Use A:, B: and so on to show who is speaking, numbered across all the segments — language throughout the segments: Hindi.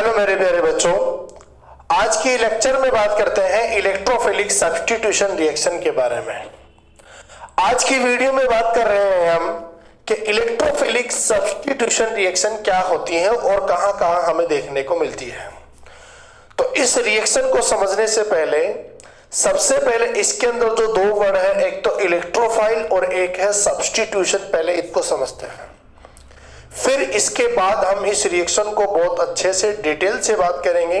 A: हेलो मेरे प्यारे बच्चों, आज के लेक्चर में बात करते हैं इलेक्ट्रोफिलिक सब्स्टिट्यूशन रिएक्शन के बारे में। आज की वीडियो में बात कर रहे हैं हम कि इलेक्ट्रोफिलिक सब्स्टिट्यूशन रिएक्शन क्या होती है और कहां कहां हमें देखने को मिलती है। तो इस रिएक्शन को समझने से पहले सबसे पहले इसके अंदर जो दो वर्ड है, एक तो इलेक्ट्रोफाइल और एक है सब्स्टिट्यूशन, पहले इसको समझते हैं। फिर इसके बाद हम इस रिएक्शन को बहुत अच्छे से डिटेल से बात करेंगे।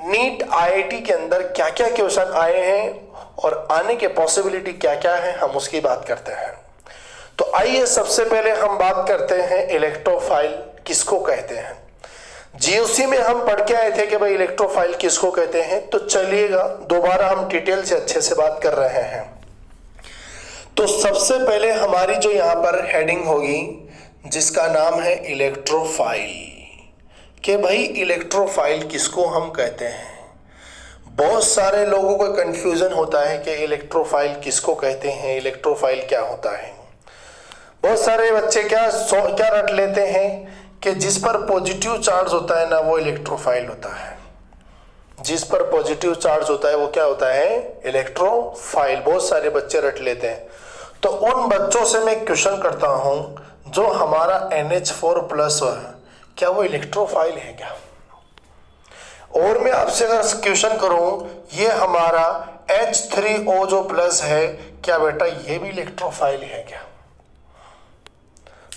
A: नीट आईआईटी के अंदर क्या क्या क्वेश्चन आए हैं और आने के पॉसिबिलिटी क्या क्या है, हम उसकी बात करते हैं। तो आइए सबसे पहले हम बात करते हैं इलेक्ट्रोफाइल किसको कहते हैं। जीओसी में हम पढ़ के आए थे कि भाई इलेक्ट्रोफाइल किसको कहते हैं, तो चलिएगा दोबारा हम डिटेल से अच्छे से बात कर रहे हैं। तो सबसे पहले हमारी जो यहाँ पर हेडिंग होगी जिसका नाम है इलेक्ट्रोफाइल, कि भाई इलेक्ट्रोफाइल किसको हम कहते हैं। बहुत सारे लोगों को कंफ्यूजन होता है कि इलेक्ट्रोफाइल किसको कहते हैं, इलेक्ट्रोफाइल क्या होता है। बहुत सारे बच्चे क्या रट लेते हैं कि जिस पर पॉजिटिव चार्ज होता है ना वो इलेक्ट्रोफाइल होता है, जिस पर पॉजिटिव चार्ज होता है वो क्या होता है, इलेक्ट्रोफाइल। बहुत सारे बच्चे रट लेते हैं। तो उन बच्चों से मैं क्वेश्चन करता हूं, जो हमारा NH4+ है क्या वो इलेक्ट्रोफाइल है क्या? और मैं आपसे अगर क्वेश्चन करूं, ये हमारा H3O जो प्लस है, क्या बेटा ये भी इलेक्ट्रोफाइल है क्या?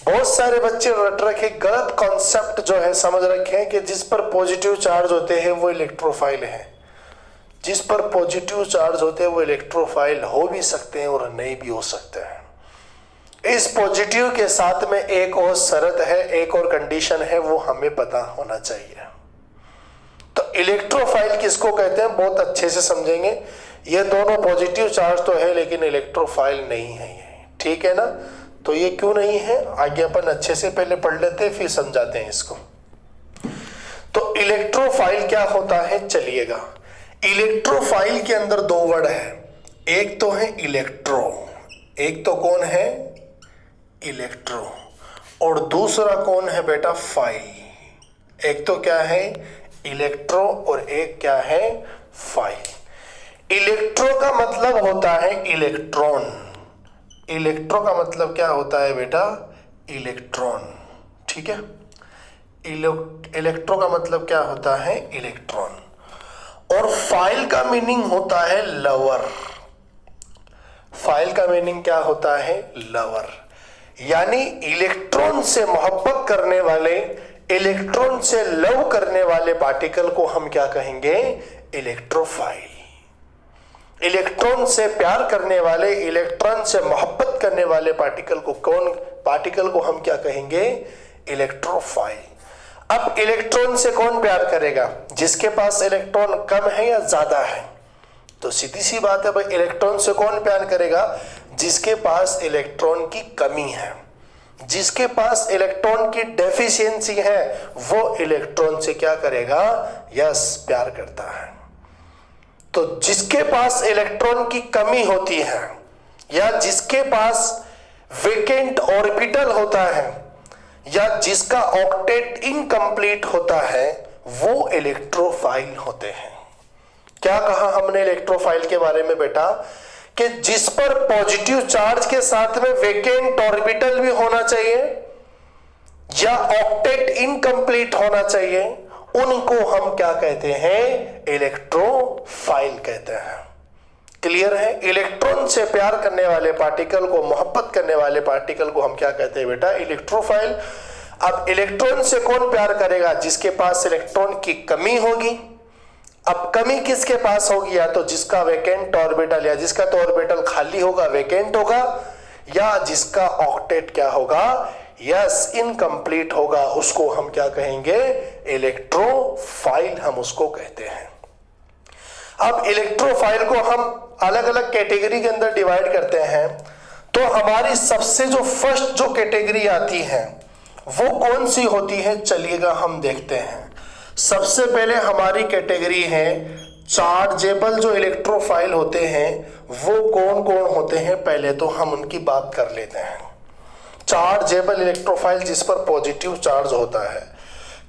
A: बहुत सारे बच्चे रट रखे, गलत कॉन्सेप्ट जो है समझ रखे हैं कि जिस पर पॉजिटिव चार्ज होते हैं वो इलेक्ट्रोफाइल है। जिस पर पॉजिटिव चार्ज होते हैं वो इलेक्ट्रोफाइल हो भी सकते हैं और नहीं भी हो सकते हैं। इस पॉजिटिव के साथ में एक और शर्त है, एक और कंडीशन है, वो हमें पता होना चाहिए। तो इलेक्ट्रोफाइल किसको कहते हैं बहुत अच्छे से समझेंगे। ये दोनों पॉजिटिव चार्ज तो है लेकिन इलेक्ट्रोफाइल नहीं है ये, ठीक है ना। तो ये क्यों नहीं है आगे अपन अच्छे से पहले पढ़ लेते हैं फिर समझाते हैं इसको। तो इलेक्ट्रोफाइल क्या होता है, चलिएगा। इलेक्ट्रोफाइल के अंदर दो वर्ड है, एक तो है इलेक्ट्रो, एक तो कौन है इलेक्ट्रो, और दूसरा कौन है बेटा फाइल। एक तो क्या है इलेक्ट्रो और एक क्या है फाइल। इलेक्ट्रो का मतलब होता है इलेक्ट्रॉन, इलेक्ट्रो का मतलब क्या होता है बेटा इलेक्ट्रॉन, ठीक है। इलेक्ट्रो का मतलब क्या होता है इलेक्ट्रॉन, और फाइल का मीनिंग होता है लवर। फाइल का मीनिंग क्या होता है लवर, यानी इलेक्ट्रॉन से मोहब्बत करने वाले, इलेक्ट्रॉन से लव करने वाले पार्टिकल को हम क्या कहेंगे, इलेक्ट्रोफाइल। इलेक्ट्रॉन से प्यार करने वाले, इलेक्ट्रॉन से मोहब्बत करने वाले पार्टिकल को हम क्या कहेंगे, इलेक्ट्रोफाइल। अब इलेक्ट्रॉन से कौन प्यार करेगा, जिसके पास इलेक्ट्रॉन कम है या ज्यादा है। तो सीधी सी बात है भाई, इलेक्ट्रॉन से कौन प्यार करेगा, जिसके पास इलेक्ट्रॉन की कमी है, जिसके पास इलेक्ट्रॉन की डेफिशिएंसी है वो इलेक्ट्रॉन से क्या करेगा, यस प्यार करता है। तो जिसके पास इलेक्ट्रॉन की कमी होती है या जिसके पास वेकेंट ऑर्बिटल होता है या जिसका ऑक्टेट इनकम्प्लीट होता है वो इलेक्ट्रोफाइल होते हैं। क्या कहा हमने इलेक्ट्रोफाइल के बारे में बेटा, कि जिस पर पॉजिटिव चार्ज के साथ में वेकेंट ऑर्बिटल भी होना चाहिए या ऑक्टेट इनकम्प्लीट होना चाहिए, उनको हम क्या कहते हैं, इलेक्ट्रोफाइल कहते हैं। क्लियर है। इलेक्ट्रॉन से प्यार करने वाले पार्टिकल को, मोहब्बत करने वाले पार्टिकल को हम क्या कहते हैं बेटा, इलेक्ट्रोफाइल। अब इलेक्ट्रॉन से कौन प्यार करेगा, जिसके पास इलेक्ट्रॉन की कमी होगी। अब कमी किसके पास होगी, या तो जिसका वेकेंट ऑर्बिटल, या जिसका तो ऑर्बिटल खाली होगा वेकेंट होगा, या जिसका ऑक्टेट क्या होगा, यस इनकम्प्लीट होगा, उसको हम क्या कहेंगे, इलेक्ट्रोफाइल हम उसको कहते हैं। अब इलेक्ट्रोफाइल को हम अलग अलग कैटेगरी के अंदर डिवाइड करते हैं। तो हमारी सबसे जो फर्स्ट जो कैटेगरी आती है वो कौन सी होती है, चलिएगा हम देखते हैं। सबसे पहले हमारी कैटेगरी है चार्जेबल। जो इलेक्ट्रोफाइल होते हैं वो कौन कौन होते हैं, पहले तो हम उनकी बात कर लेते हैं। चार्जेबल इलेक्ट्रोफाइल जिस पर पॉजिटिव चार्ज होता है,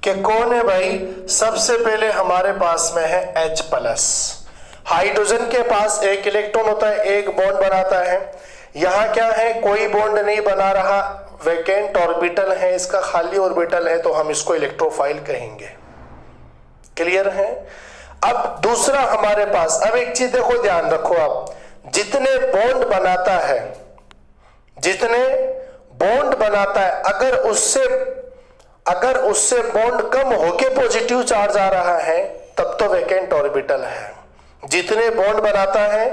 A: कि कौन है भाई, सबसे पहले हमारे पास में है H+। हाइड्रोजन के पास एक इलेक्ट्रॉन होता है, एक बॉन्ड बनाता है। यहां क्या है, कोई बॉन्ड नहीं बना रहा, वैकेंट ऑर्बिटल है, इसका खाली ऑर्बिटल है, तो हम इसको इलेक्ट्रोफाइल कहेंगे। क्लियर है। अब दूसरा हमारे पास, अब एक चीज देखो, ध्यान रखो आप, जितने बॉन्ड बनाता है, अगर उससे बॉन्ड कम होके पॉजिटिव चार्ज आ रहा है तब तो वैकेंट ऑर्बिटल है। जितने बॉन्ड बनाता है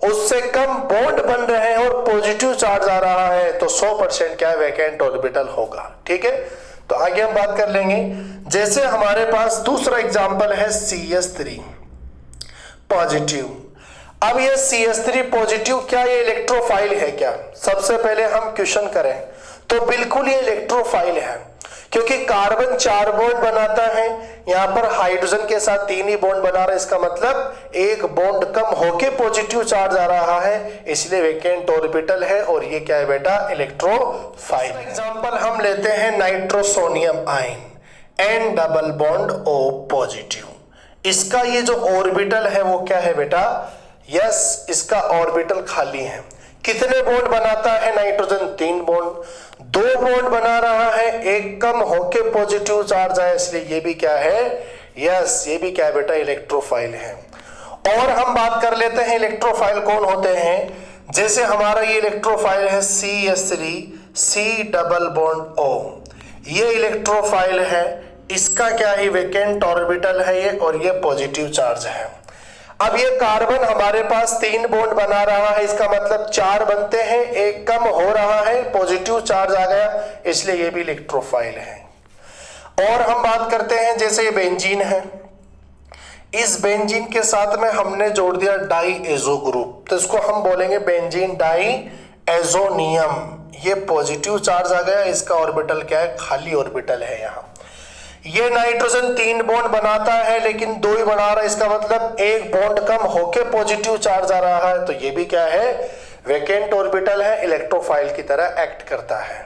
A: उससे कम बॉन्ड बन रहे हैं और पॉजिटिव चार्ज आ रहा है तो 100% क्या है, वैकेंट ऑर्बिटल होगा। ठीक है, तो आगे हम बात कर लेंगे। जैसे हमारे पास दूसरा एग्जांपल है CH3 पॉजिटिव। अब ये CH3 पॉजिटिव, क्या ये इलेक्ट्रोफाइल है क्या? सबसे पहले हम क्वेश्चन करें तो बिल्कुल ये इलेक्ट्रोफाइल है, क्योंकि कार्बन 4 बॉन्ड बनाता है, यहां पर हाइड्रोजन के साथ 3 ही बॉन्ड बना रहा है, इसका मतलब एक बॉन्ड कम होके पॉजिटिव चार्ज आ रहा है, इसलिए वैकेंट ऑर्बिटल है और ये क्या है बेटा, इलेक्ट्रोफाइल। एग्जांपल हम लेते हैं nitrosonium ion, N double bond O positive. इसका ये जो ऑर्बिटल है वो क्या है बेटा, यस, इसका ऑर्बिटल खाली है। कितने बॉन्ड बनाता है नाइट्रोजन, 3 बॉन्ड। 2 बॉन्ड बना रहा है, एक कम होके पॉजिटिव चार्ज है, इसलिए ये भी क्या है, यस, ये भी क्या है बेटा, इलेक्ट्रोफाइल है। और हम बात कर लेते हैं इलेक्ट्रोफाइल कौन होते हैं। जैसे हमारा ये इलेक्ट्रोफाइल है CH3 C double bond O, ये इलेक्ट्रोफाइल है, इसका क्या है, वैकेंट ऑर्बिटल है ये, और ये पॉजिटिव चार्ज है। अब ये कार्बन हमारे पास 3 बॉन्ड बना रहा है, इसका मतलब 4 बनते हैं, एक कम हो रहा है, पॉजिटिव चार्ज आ गया, इसलिए ये भी इलेक्ट्रोफाइल है। और हम बात करते हैं, जैसे ये बेंजीन है, इस बेंजीन के साथ में हमने जोड़ दिया डाईएजो ग्रुप, तो इसको हम बोलेंगे बेंजीन डाईएजोनियम। ये पॉजिटिव चार्ज आ गया, इसका ऑर्बिटल क्या है, खाली ऑर्बिटल है यहाँ। ये नाइट्रोजन 3 बॉन्ड बनाता है लेकिन 2 ही बना रहा है, इसका मतलब एक बॉन्ड कम होके पॉजिटिव चार्ज आ रहा है, तो ये भी क्या है, वैकेंट ऑर्बिटल है, इलेक्ट्रोफाइल की तरह एक्ट करता है।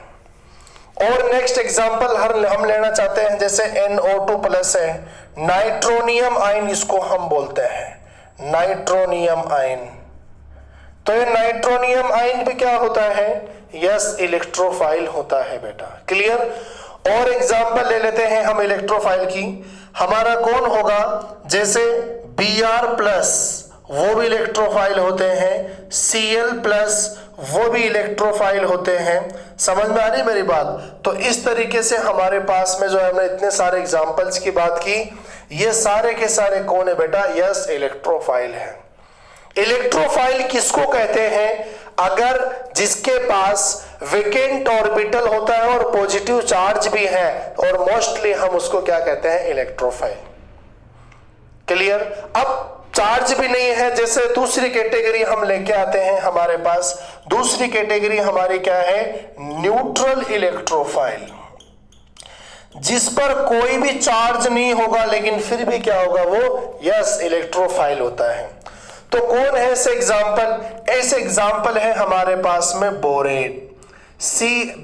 A: और नेक्स्ट एग्जांपल हम लेना चाहते हैं, जैसे NO2+ है, नाइट्रोनियम आयन इसको हम बोलते हैं, नाइट्रोनियम आयन। तो ये नाइट्रोनियम आयन भी क्या होता है, यस, इलेक्ट्रोफाइल होता है बेटा। क्लियर। और एग्जांपल ले लेते हैं हम इलेक्ट्रोफाइल की, हमारा कौन होगा, जैसे Br+, वो भी इलेक्ट्रोफाइल होते हैं, Cl+, वो भी इलेक्ट्रोफाइल होते हैं। समझ में आ रही मेरी बात? तो इस तरीके से हमारे पास में जो हमने इतने सारे एग्जांपल्स की बात की, ये सारे के सारे कौन है बेटा, यस, इलेक्ट्रोफाइल है। इलेक्ट्रोफाइल किसको कहते हैं, अगर जिसके पास वैकेंट ऑर्बिटल होता है और पॉजिटिव चार्ज भी है, और मोस्टली हम उसको क्या कहते हैं, इलेक्ट्रोफाइल। क्लियर। अब चार्ज भी नहीं है, जैसे दूसरी कैटेगरी हम लेके आते हैं हमारे पास, दूसरी कैटेगरी हमारी क्या है, न्यूट्रल इलेक्ट्रोफाइल, जिस पर कोई भी चार्ज नहीं होगा लेकिन फिर भी क्या होगा वो, यस, इलेक्ट्रोफाइल होता है। तो कौन है ऐसे एग्जाम्पल, ऐसे एग्जाम्पल है हमारे पास में बोरेन,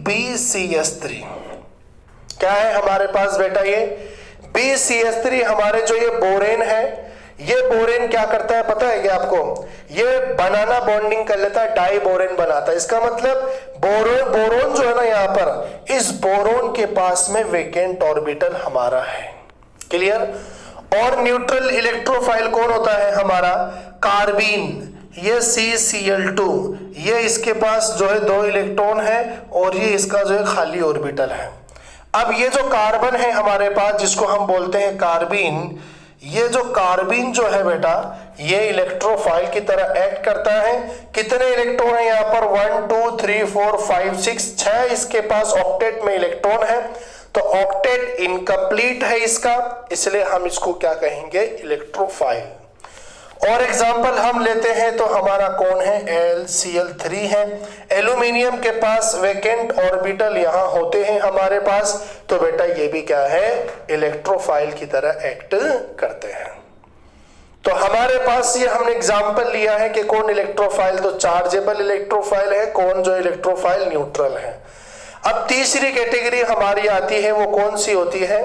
A: BCH3। क्या है हमारे पास बेटा, ये BCH3 हमारे जो ये बोरेन है, ये बोरेन क्या करता है पता है क्या आपको, ये बनाना बॉन्डिंग कर लेता है, डाई बोरेन बनाता है। इसका मतलब बोरोन जो है ना, यहाँ पर इस बोरोन के पास में वैकेंट ऑर्बिटल हमारा है। क्लियर। और न्यूट्रल इलेक्ट्रोफाइल कौन होता है हमारा, कार्बीन, ये CCl2, ये इसके पास जो है 2 इलेक्ट्रॉन है और ये इसका जो है खाली ऑर्बिटल है। अब ये जो कार्बन है हमारे पास, जिसको हम बोलते हैं कार्बीन, ये जो कार्बीन जो है बेटा, ये इलेक्ट्रोफाइल की तरह एक्ट करता है। कितने इलेक्ट्रॉन है यहाँ पर, 1 2 3 4 5 6, 6 इसके पास ऑक्टेट में इलेक्ट्रॉन है, तो ऑक्टेट इनकम्प्लीट है इसका, इसलिए हम इसको क्या कहेंगे, इलेक्ट्रोफाइल। और एग्जांपल हम लेते हैं तो हमारा कौन है, LCl3 है। एल्यूमिनियम के पास वैकेंट ऑर्बिटल यहाँ होते हैं हमारे पास, तो बेटा ये भी क्या है, इलेक्ट्रोफाइल की तरह एक्ट करते हैं। तो हमारे पास ये हमने एग्जांपल लिया है कि कौन इलेक्ट्रोफाइल, तो चार्जेबल इलेक्ट्रोफाइल है, कौन जो इलेक्ट्रोफाइल न्यूट्रल है। अब तीसरी कैटेगरी हमारी आती है, वो कौन सी होती है?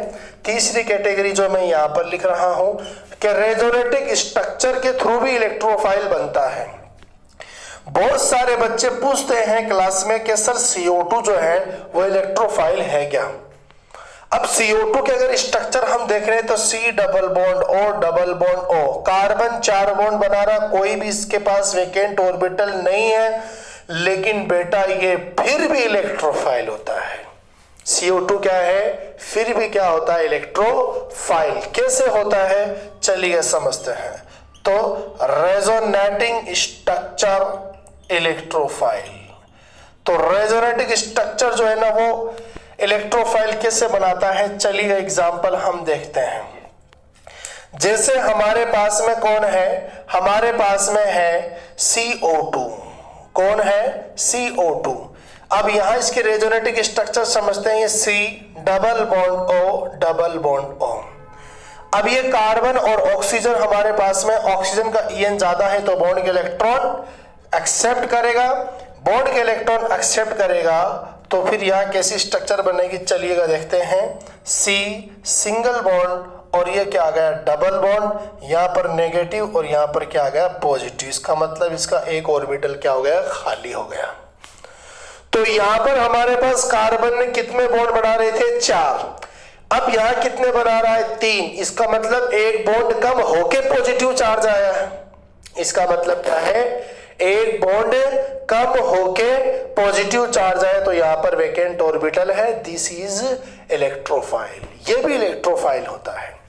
A: तीसरी कैटेगरी जो मैं यहां पर लिख रहा हूं कि रेजोनेटिक स्ट्रक्चर के थ्रू भी इलेक्ट्रोफाइल बनता है। बहुत सारे बच्चे पूछते हैं क्लास में कि सर CO2 जो है वो इलेक्ट्रोफाइल है क्या? अब CO2 के अगर स्ट्रक्चर हम देख रहे हैं तो C double bond O double bond O, carbon 4 bond बना रहा, कोई भी इसके पास वेकेंट ऑर्बिटल नहीं है, लेकिन बेटा ये फिर भी इलेक्ट्रोफाइल होता है। CO2 क्या है? फिर भी क्या होता है? इलेक्ट्रोफाइल। कैसे होता है चलिए समझते हैं। तो रेजोनेटिंग स्ट्रक्चर इलेक्ट्रोफाइल, तो रेजोनेटिक स्ट्रक्चर जो है ना वो इलेक्ट्रोफाइल कैसे बनाता है, चलिए एग्जांपल हम देखते हैं। जैसे हमारे पास में कौन है? हमारे पास में है CO2। कौन है? CO2। अब यहां इसके रेजोनेटिक स्ट्रक्चर समझते हैं। ये C double bond O double bond O। अब ये कार्बन और ऑक्सीजन हमारे पास में, ऑक्सीजन का EN ज्यादा है तो बॉन्ड के इलेक्ट्रॉन एक्सेप्ट करेगा, बॉन्ड के इलेक्ट्रॉन एक्सेप्ट करेगा, तो फिर यहां कैसी स्ट्रक्चर बनेगी चलिएगा देखते हैं। C सिंगल बॉन्ड और ये क्या आ गया? डबल बॉन्ड, यहां पर नेगेटिव और यहां पर क्या आ गया? पॉजिटिव। इसका मतलब इसका एक ऑर्बिटल क्या हो गया? खाली हो गया। तो यहां पर हमारे पास कार्बन ने कितने बॉन्ड बना रहे थे? 4। अब यहां कितने बना रहा है? 3। इसका मतलब एक बॉन्ड कम होके पॉजिटिव चार्ज आया है। इसका मतलब क्या है? एक बॉन्ड कम होके पॉजिटिव चार्ज आया, तो यहां पर वेकेंट ऑर्बिटल है। This is electrophile. ये भी इलेक्ट्रोफाइल होता है।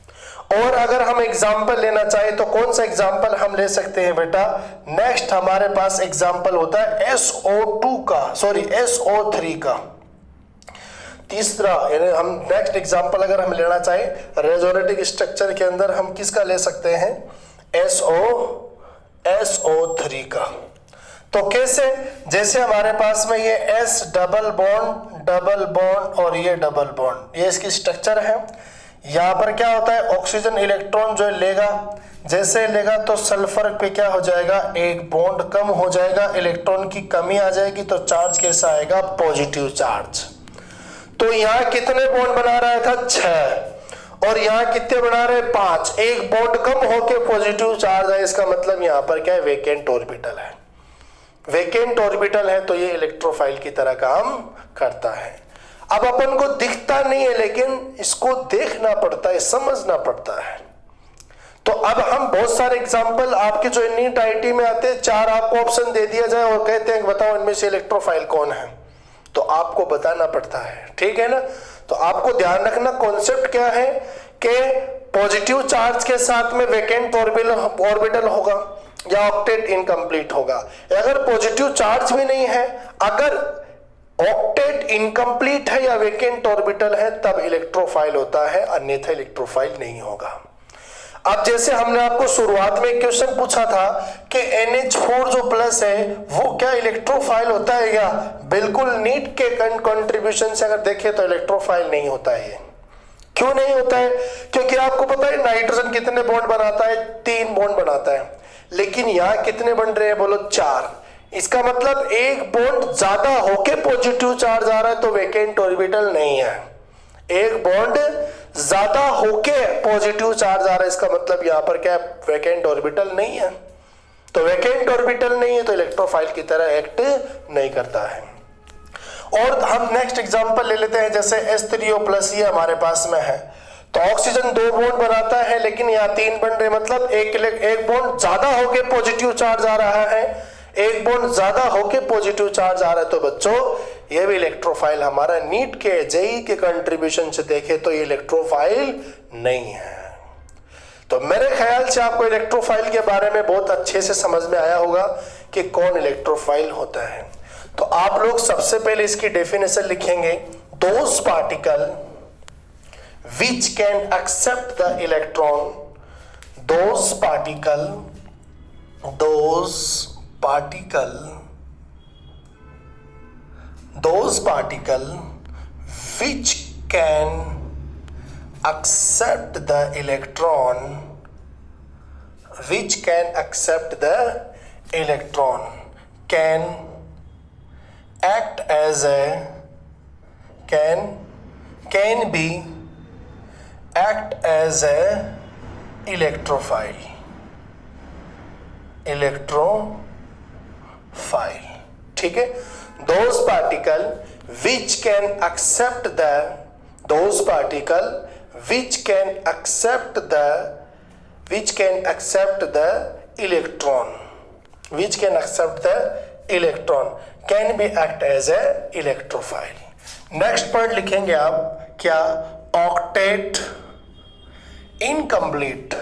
A: और अगर हम एग्जांपल लेना चाहे तो कौन सा एग्जांपल हम ले सकते हैं बेटा? नेक्स्ट हमारे पास एग्जांपल होता है SO2 का, सॉरी SO3 का। तीसरा यानी हम नेक्स्ट एग्जांपल अगर हम लेना चाहे रेजोनेटिक स्ट्रक्चर के अंदर हम किसका ले सकते हैं? SO3 का। तो कैसे? जैसे हमारे पास में ये S डबल बॉन्ड और ये डबल बॉन्ड, ये इसकी स्ट्रक्चर है। यहां पर क्या होता है? ऑक्सीजन इलेक्ट्रॉन जो लेगा, जैसे लेगा तो सल्फर पे क्या हो जाएगा? एक बॉन्ड कम हो जाएगा, इलेक्ट्रॉन की कमी आ जाएगी, तो चार्ज कैसा आएगा? Positive charge. तो यहां कितने बॉन्ड बना रहा था? 6। और यहां कितने बना रहे? 5। एक बॉन्ड कम होके पॉजिटिव चार्ज है, इसका मतलब यहां पर क्या है? वेकेंट ऑर्बिटल है। वेकेंट ऑर्बिटल है तो ये इलेक्ट्रोफाइल की तरह काम करता है। अब अपन को दिखता नहीं है, लेकिन इसको देखना पड़ता है, समझना पड़ता है। तो अब हम बहुत सारे एग्जांपल आपके जो नीट IIT में आते हैं, 4 आपको ऑप्शन दे दिया जाए और कहते हैं बताओ इनमें से इलेक्ट्रोफाइल कौन है, तो आपको बताना पड़ता है। ठीक है ना? तो आपको ध्यान रखना कॉन्सेप्ट क्या है कि पॉजिटिव चार्ज के साथ में वेकेंट ऑर्बिटल होगा या ऑक्टेट इनकम्प्लीट होगा। अगर पॉजिटिव चार्ज भी नहीं है, अगर ऑक्टेट इनकम्प्लीट है या वेकेंट ऑर्बिटल है, तब इलेक्ट्रोफाइल होता है, अन्यथा इलेक्ट्रोफाइल नहीं होगा। अब जैसे हमने आपको शुरुआत में एक क्वेश्चन पूछा था कि NH4 जो प्लस है वो क्या इलेक्ट्रोफाइल होता है क्या? बिल्कुल नीट के कंट्रीब्यूशन से अगर देखें तो इलेक्ट्रोफाइल नहीं होता है। क्यों नहीं होता है? क्योंकि आपको पता है नाइट्रोजन कितने बॉन्ड बनाता है? 3 बॉन्ड बनाता है, लेकिन यहां कितने बन रहे हैं? बोलो 4। इसका मतलब एक बॉन्ड ज्यादा होके पॉजिटिव चार्ज आ रहा है, तो वेकेंट ऑर्बिटल नहीं है। एक बॉन्ड ज्यादा होके पॉजिटिव चार्ज आ रहा है, इसका मतलब यहां पर क्या? वेकेंट ऑर्बिटल नहीं है। तो वेकेंट ऑर्बिटल नहीं है तो इलेक्ट्रोफाइल की तरह एक्ट नहीं करता है। और हम नेक्स्ट एग्जांपल ले लेते हैं, जैसे H3O+ ये हमारे पास में है, तो ऑक्सीजन 2 बॉन्ड बनाता है, लेकिन यहाँ 3 बन रहे, मतलब एक बॉन्ड ज्यादा होके पॉजिटिव चार्ज आ रहा है, एक बॉन्ड ज्यादा होके पॉजिटिव चार्ज आ रहा है। तो बच्चों ये भी इलेक्ट्रोफाइल हमारा नीट के JEE के कंट्रीब्यूशन से देखे तो ये इलेक्ट्रोफाइल नहीं है। तो मेरे ख्याल से आपको इलेक्ट्रोफाइल के बारे में बहुत अच्छे से समझ में आया होगा कि कौन इलेक्ट्रोफाइल होता है। तो आप लोग सबसे पहले इसकी डेफिनेशन लिखेंगे, those particle which can accept the electron, those particle which can accept the electron can act as a can be act as a electrophile ठीक है. those particle which can accept the electron can be act as a electrophile. Next point लिखेंगे आप क्या, octet incomplete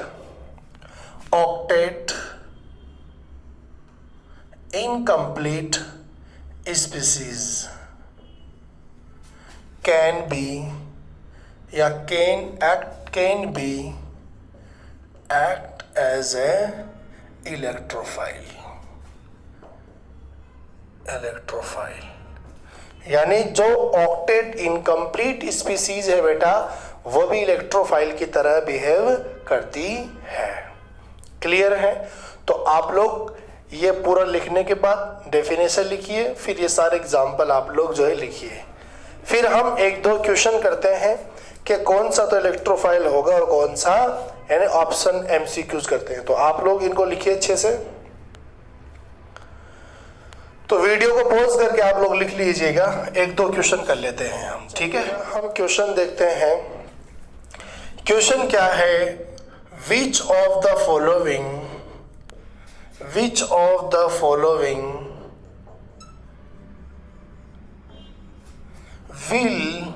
A: species can be act as a electrophile यानी जो ऑक्टेट इनकम्प्लीट स्पीसीज है बेटा वो भी इलेक्ट्रोफाइल की तरह बिहेव करती है. क्लियर है. तो आप लोग ये पूरा लिखने के बाद डेफिनेशन लिखिए, फिर ये सारे एग्जाम्पल आप लोग जो है लिखिए. फिर हम एक दो क्वेश्चन करते हैं कि कौन सा तो इलेक्ट्रोफाइल होगा और कौन सा, यानी ऑप्शन एमसीक्यूज करते हैं. तो आप लोग इनको लिखिए अच्छे से. तो वीडियो को पॉज करके आप लोग लिख लीजिएगा. एक दो क्वेश्चन कर लेते हैं हम. ठीक है, हम क्वेश्चन देखते हैं. क्वेश्चन क्या है, विच of the following will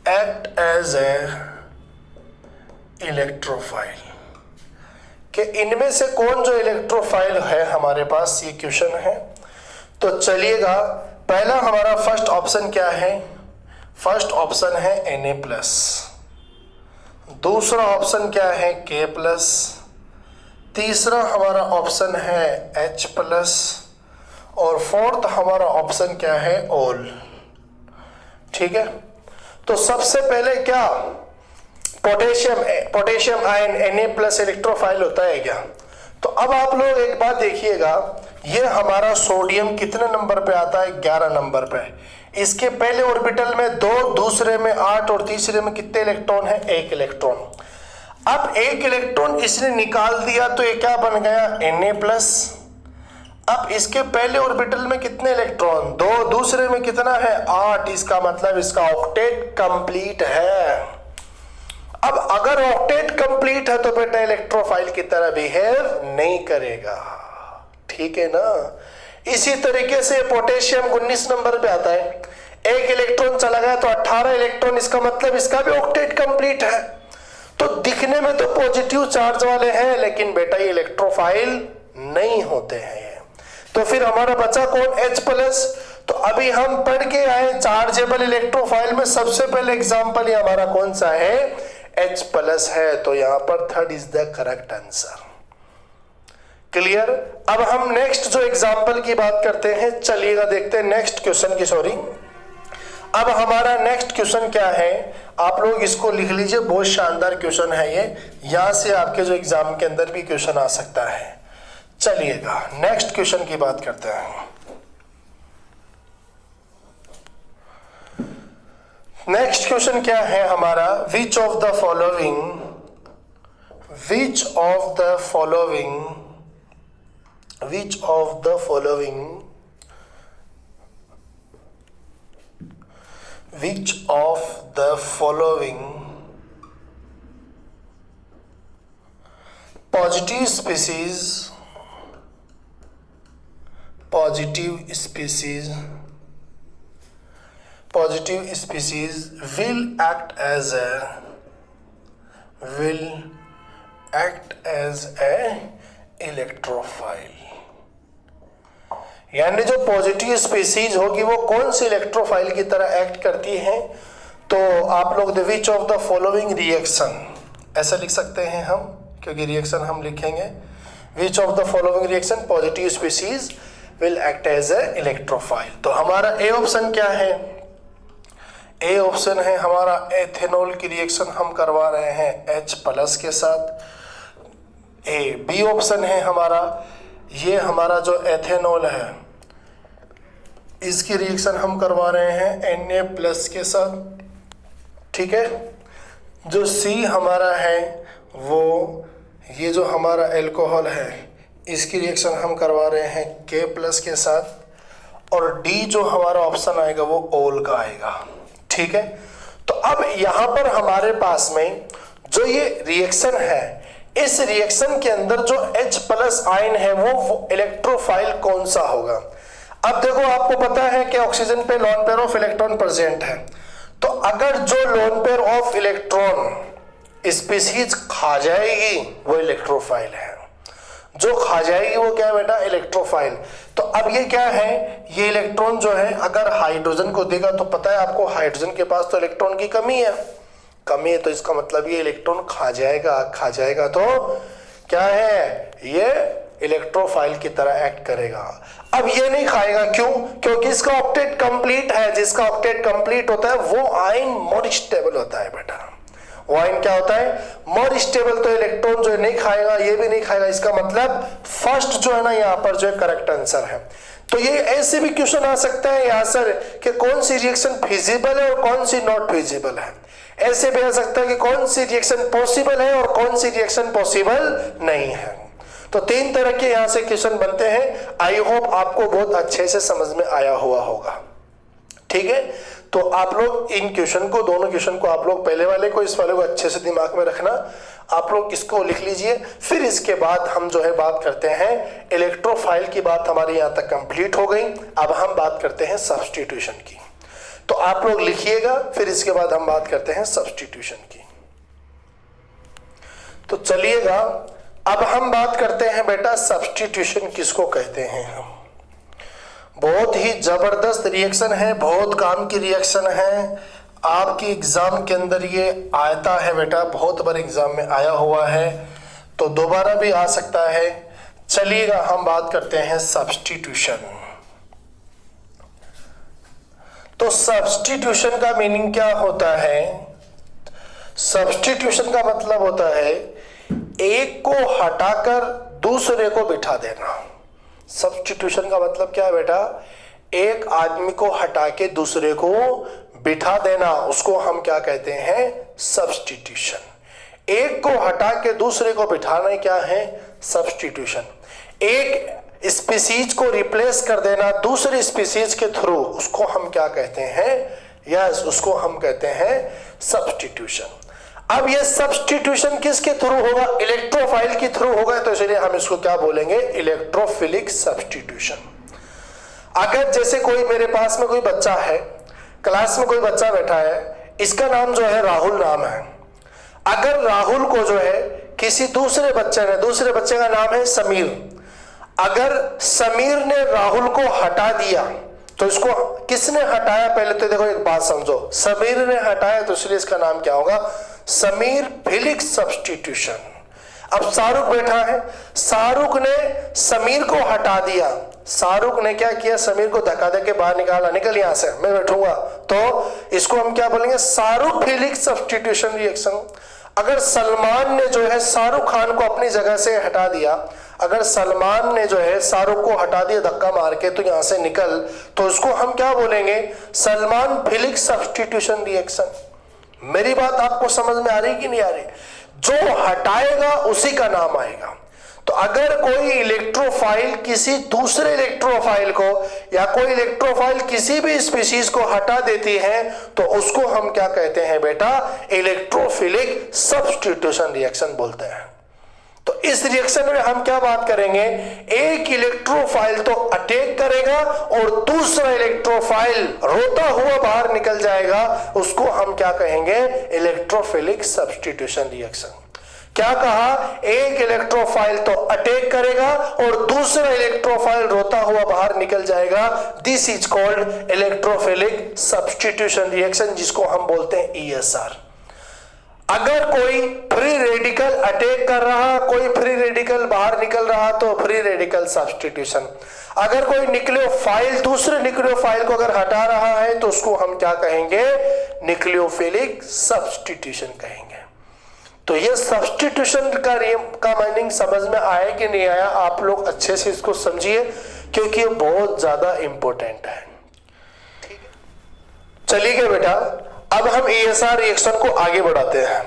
A: act as a electrophile, कि इनमें से कौन जो इलेक्ट्रोफाइल है हमारे पास, ये क्वेश्चन है. तो चलिएगा, पहला हमारा फर्स्ट ऑप्शन क्या है, फर्स्ट ऑप्शन है Na+, दूसरा ऑप्शन क्या है K+, तीसरा हमारा ऑप्शन है H+, और फोर्थ हमारा ऑप्शन क्या है ऑल. ठीक है. तो सबसे पहले क्या, पोटेशियम आयन Na+ इलेक्ट्रोफाइल होता है क्या. तो अब आप लोग एक बात देखिएगा, ये हमारा सोडियम कितने नंबर पे आता है, 11 नंबर पे. इसके पहले ऑर्बिटल में 2, दूसरे में 8 और तीसरे में कितने इलेक्ट्रॉन है, 1 इलेक्ट्रॉन. अब 1 इलेक्ट्रॉन इसने निकाल दिया तो ये क्या बन गया, Na+. अब इसके पहले ऑर्बिटल में कितने इलेक्ट्रॉन, 2, दूसरे में कितना है, 8. इसका मतलब इसका ऑक्टेट कंप्लीट है. अब अगर ऑक्टेट कंप्लीट है तो बेटा इलेक्ट्रोफाइल की तरह बिहेव नहीं करेगा. ठीक है ना. इसी तरीके से पोटेशियम 19 नंबर पे आता है, 1 इलेक्ट्रॉन चला गया तो 18 इलेक्ट्रॉन, इसका मतलब इसका भी ऑक्टेट कंप्लीट है. तो दिखने में तो पॉजिटिव चार्ज वाले हैं, लेकिन बेटा ये इलेक्ट्रोफाइल नहीं होते हैं. तो फिर हमारा बचा कौन, H+. तो अभी हम पढ़ के आए चार्जेबल इलेक्ट्रोफाइल में सबसे पहले एग्जांपल ये हमारा कौन सा है, H+ है. तो यहां पर third is the correct answer. Clear. अब हम नेक्स्ट जो एग्जांपल की बात करते हैं, चलिएगा देखते हैं नेक्स्ट क्वेश्चन की. सॉरी, अब हमारा नेक्स्ट क्वेश्चन क्या है, आप लोग इसको लिख लीजिए. बहुत शानदार क्वेश्चन है ये, यहां से आपके जो एग्जाम के अंदर भी क्वेश्चन आ सकता है. चलिएगा नेक्स्ट क्वेश्चन की बात करते हैं. नेक्स्ट क्वेश्चन क्या है हमारा, विच of the following positive species will act as a electrophile. यानी जो पॉजिटिव स्पीसीज होगी वो कौन सी इलेक्ट्रोफाइल की तरह एक्ट करती है. तो आप लोग which of the following reaction ऐसा लिख सकते हैं हम, क्योंकि रिएक्शन हम लिखेंगे. Which of the following reaction positive species will act as a electrophile. तो हमारा ए ऑप्शन क्या है, ए ऑप्शन है हमारा एथेनॉल की रिएक्शन हम करवा रहे हैं H+ के साथ. बी ऑप्शन है हमारा, ये हमारा जो एथेनॉल है इसकी रिएक्शन हम करवा रहे हैं Na+ के साथ, ठीक है। जो C हमारा है वो ये जो हमारा एल्कोहल है इसकी रिएक्शन हम करवा रहे हैं K+ के साथ, और D जो हमारा ऑप्शन आएगा वो ओल का आएगा, ठीक है। तो अब यहाँ पर हमारे पास में जो ये रिएक्शन है, इस रिएक्शन के अंदर जो H+ आयन है वो इलेक्ट्रोफाइल कौन सा होगा। अब देखो आपको पता है कि ऑक्सीजन पे loan pair of electron present है, तो अगर जो loan pair of electron species खा जाएगी वो इलेक्ट्रोफाइल है, जो खा जाएगी वो क्या है बेटा, इलेक्ट्रोफाइल। तो अब ये क्या है, ये इलेक्ट्रॉन जो है अगर हाइड्रोजन को देगा तो पता है आपको हाइड्रोजन के पास तो इलेक्ट्रॉन की कमी है, तो इसका मतलब ये इलेक्ट्रॉन खा जाएगा तो क्या है, ये इलेक्ट्रोफाइल की तरह एक्ट करेगा। अब ये नहीं खाएगा, क्यों, क्योंकि इसका ऑक्टेट कंप्लीट है, जिसका ऑक्टेट कंप्लीट होता है वो आयन मोर स्टेबल होता है बेटा। वो आयन क्या होता है, मोर स्टेबल। तो इलेक्ट्रॉन जो है नहीं खाएगा, ये भी नहीं खाएगा, इसका मतलब फर्स्ट जो है ना यहाँ पर जो है करेक्ट आंसर है। तो ये ऐसे भी क्वेश्चन आ सकता है यहाँ सर कि कौन सी रिएक्शन फिजिबल है और कौन सी नॉट फिजिबल है। ऐसे भी आ सकता है कि कौन सी रिएक्शन पॉसिबल है और कौन सी रिएक्शन पॉसिबल नहीं है। तो 3 तरह के यहाँ से क्वेश्चन बनते हैं। आई होप आपको बहुत अच्छे से समझ में आया हुआ होगा, ठीक है। तो आप लोग इन क्वेश्चन को, दोनों क्वेश्चन को आप लोग पहले वाले को इस वाले को अच्छे से दिमाग में रखना। आप लोग इसको लिख लीजिए, फिर इसके बाद हम जो है बात करते हैं इलेक्ट्रोफाइल की। बात हमारी यहाँ तक कंप्लीट हो गई। अब हम बात करते हैं सब्स्टिट्यूशन की। तो आप लोग लिखिएगा, फिर इसके बाद हम बात करते हैं सब्स्टिट्यूशन की। तो चलिएगा अब हम बात करते हैं बेटा सब्स्टिट्यूशन किसको कहते हैं हम। बहुत ही जबरदस्त रिएक्शन है, बहुत काम की रिएक्शन है। आपकी एग्जाम के अंदर ये आता है बेटा, बहुत बार एग्जाम में आया हुआ है, तो दोबारा भी आ सकता है। चलिएगा हम बात करते हैं सब्स्टिट्यूशन। तो सब्स्टिट्यूशन का मीनिंग क्या होता है, सब्स्टिट्यूशन का मतलब होता है एक को हटाकर दूसरे को बिठा देना। सब्स्टिट्यूशन का मतलब क्या है बेटा, एक आदमी को हटा के दूसरे को बिठा देना, उसको हम क्या कहते हैं, सब्स्टिट्यूशन। एक को हटा के दूसरे को बिठाना क्या है, सब्स्टिट्यूशन। एक स्पीसीज को रिप्लेस कर देना दूसरी स्पीसीज के थ्रू, उसको हम क्या कहते हैं, यस, उसको हम कहते हैं सब्स्टिट्यूशन। अब ये सब्स्टिट्यूशन किसके थ्रू होगा, इलेक्ट्रोफाइल के थ्रू होगा, तो इसलिए हम इसको क्या बोलेंगे, इलेक्ट्रोफिलिक सब्स्टिट्यूशन। अगर जैसे कोई मेरे पास में कोई बच्चा है, क्लास में कोई बच्चा बैठा है, इसका नाम जो है राहुल नाम है। अगर राहुल को जो है किसी दूसरे बच्चे का नाम है समीर, अगर समीर ने राहुल को हटा दिया तो इसको किसने हटाया, पहले तो देखो एक बात समझो, समीर ने हटाया तो इसलिए इसका नाम क्या होगा, समीर फिलिक सब्स्टिट्यूशन। अब शाहरुख बैठा है, शाहरुख ने समीर को हटा दिया, शाहरुख ने क्या किया, समीर को धक्का दे के बाहर निकाला, निकल यहां से, मैं बैठूंगा, तो इसको हम क्या बोलेंगे, शाहरुख फिलिक सब्स्टिट्यूशन रिएक्शन। अगर सलमान ने जो है शाहरुख खान को अपनी जगह से हटा दिया, अगर सलमान ने जो है शाहरुख को हटा दिया धक्का मार के, तो यहां से निकल, तो उसको हम क्या बोलेंगे, सलमान फिलिक सब्स्टिट्यूशन रिएक्शन। मेरी बात आपको समझ में आ रही कि नहीं आ रही, जो हटाएगा उसी का नाम आएगा। तो अगर कोई इलेक्ट्रोफाइल किसी दूसरे इलेक्ट्रोफाइल को या कोई इलेक्ट्रोफाइल किसी भी स्पीशीज को हटा देती है तो उसको हम क्या कहते हैं बेटा, इलेक्ट्रोफिलिक सब्स्टिट्यूशन रिएक्शन बोलते हैं। तो इस रिएक्शन में हम क्या बात करेंगे, एक इलेक्ट्रोफाइल तो अटैक करेगा और दूसरा इलेक्ट्रोफाइल रोता हुआ बाहर निकल जाएगा, उसको हम क्या कहेंगे, इलेक्ट्रोफिलिक सब्स्टिट्यूशन रिएक्शन। क्या कहा, एक इलेक्ट्रोफाइल तो अटैक करेगा और दूसरा इलेक्ट्रोफाइल रोता हुआ बाहर निकल जाएगा, this is called electrophilic substitution reaction, जिसको हम बोलते हैं ESR। अगर कोई फ्री रेडिकल अटैक कर रहा, कोई फ्री रेडिकल बाहर निकल रहा, तो फ्री रेडिकल सब्स्टिट्यूशन। अगर कोई न्यूक्लियोफाइल दूसरे न्यूक्लियोफाइल को अगर हटा रहा है तो उसको हम क्या कहेंगे, न्यूक्लियोफिलिक सब्स्टिट्यूशन कहेंगे। तो ये सब्स्टिट्यूशन का मीनिंग समझ में आया कि नहीं आया, आप लोग अच्छे से इसको समझिए, क्योंकि ये बहुत ज्यादा इंपॉर्टेंट है, चलिए बेटा, अब हम ESR रिएक्शन को आगे बढ़ाते हैं।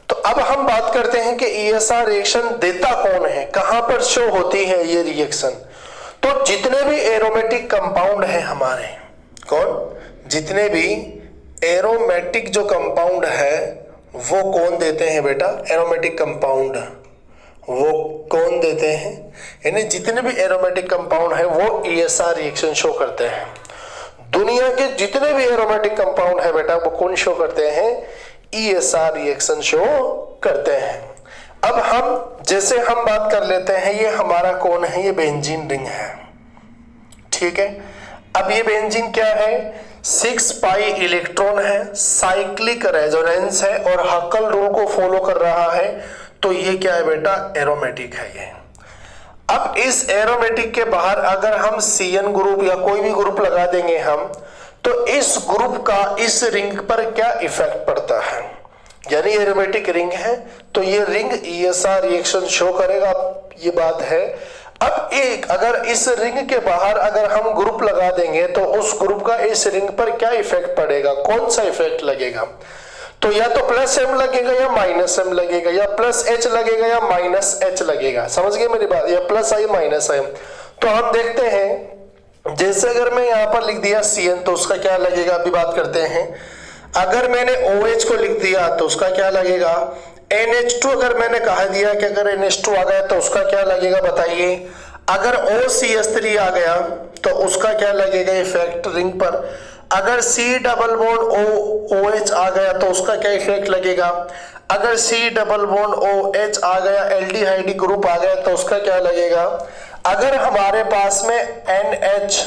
A: तो अब हम बात करते हैं कि ESR रिएक्शन देता कौन है, कहां पर शो होती है ये रिएक्शन। तो जितने भी एरोमेटिक कंपाउंड हैं हमारे, कौन, जितने भी एरोमेटिक जो कंपाउंड है वो कौन देते हैं बेटा, एरोमेटिक कंपाउंड वो कौन देते हैं, यानी जितने भी एरोमेटिक कंपाउंड है वो ESR रिएक्शन शो करते हैं। दुनिया के जितने भी एरोमेटिक कंपाउंड है बेटा वो कौन शो करते हैं, ESR रिएक्शन शो करते हैं। अब हम जैसे हम बात कर लेते हैं, ये हमारा कौन है, ये बेंजीन रिंग है, ठीक है। अब ये बेंजीन क्या है, 6 पाई इलेक्ट्रॉन है, साइक्लिक रेजोनेंस है और हक्कल रूल को फॉलो कर रहा है। तो ये क्या है बेटा, एरोमेटिक है ये। अब इस एरोमेटिक के बाहर अगर हम CN ग्रुप या कोई भी ग्रुप लगा देंगे हम, तो इस ग्रुप का इस रिंग पर क्या इफेक्ट पड़ता है, यानी एरोमेटिक रिंग है तो ये रिंग ESR रिएक्शन शो करेगा, ये बात है। अब एक अगर इस रिंग के बाहर अगर हम ग्रुप लगा देंगे तो उस ग्रुप का इस रिंग पर क्या इफेक्ट पड़ेगा, कौन सा इफेक्ट लगेगा, तो या तो +M लगेगा या -M लगेगा, या +H लगेगा या -H लगेगा। समझ गए मेरी बात, या +I -I। तो हम देखते हैं, जैसे अगर मैं यहाँ पर लिख दिया CN तो उसका क्या लगेगा, अभी बात करते हैं। अगर मैंने OH को लिख दिया तो उसका क्या लगेगा, NH2 अगर मैंने कहा दिया कि अगर NH2 आ गया तो उसका क्या लगेगा बताइए। अगर OCH3 आ गया तो उसका क्या लगेगा इफेक्ट रिंग पर। अगर C डबल बॉन्ड OH आ गया तो उसका क्या इफेक्ट लगेगा। अगर C डबल बॉन्ड OH आ गया, एल्डिहाइड ग्रुप आ गया तो उसका क्या लगेगा। अगर हमारे पास में NH,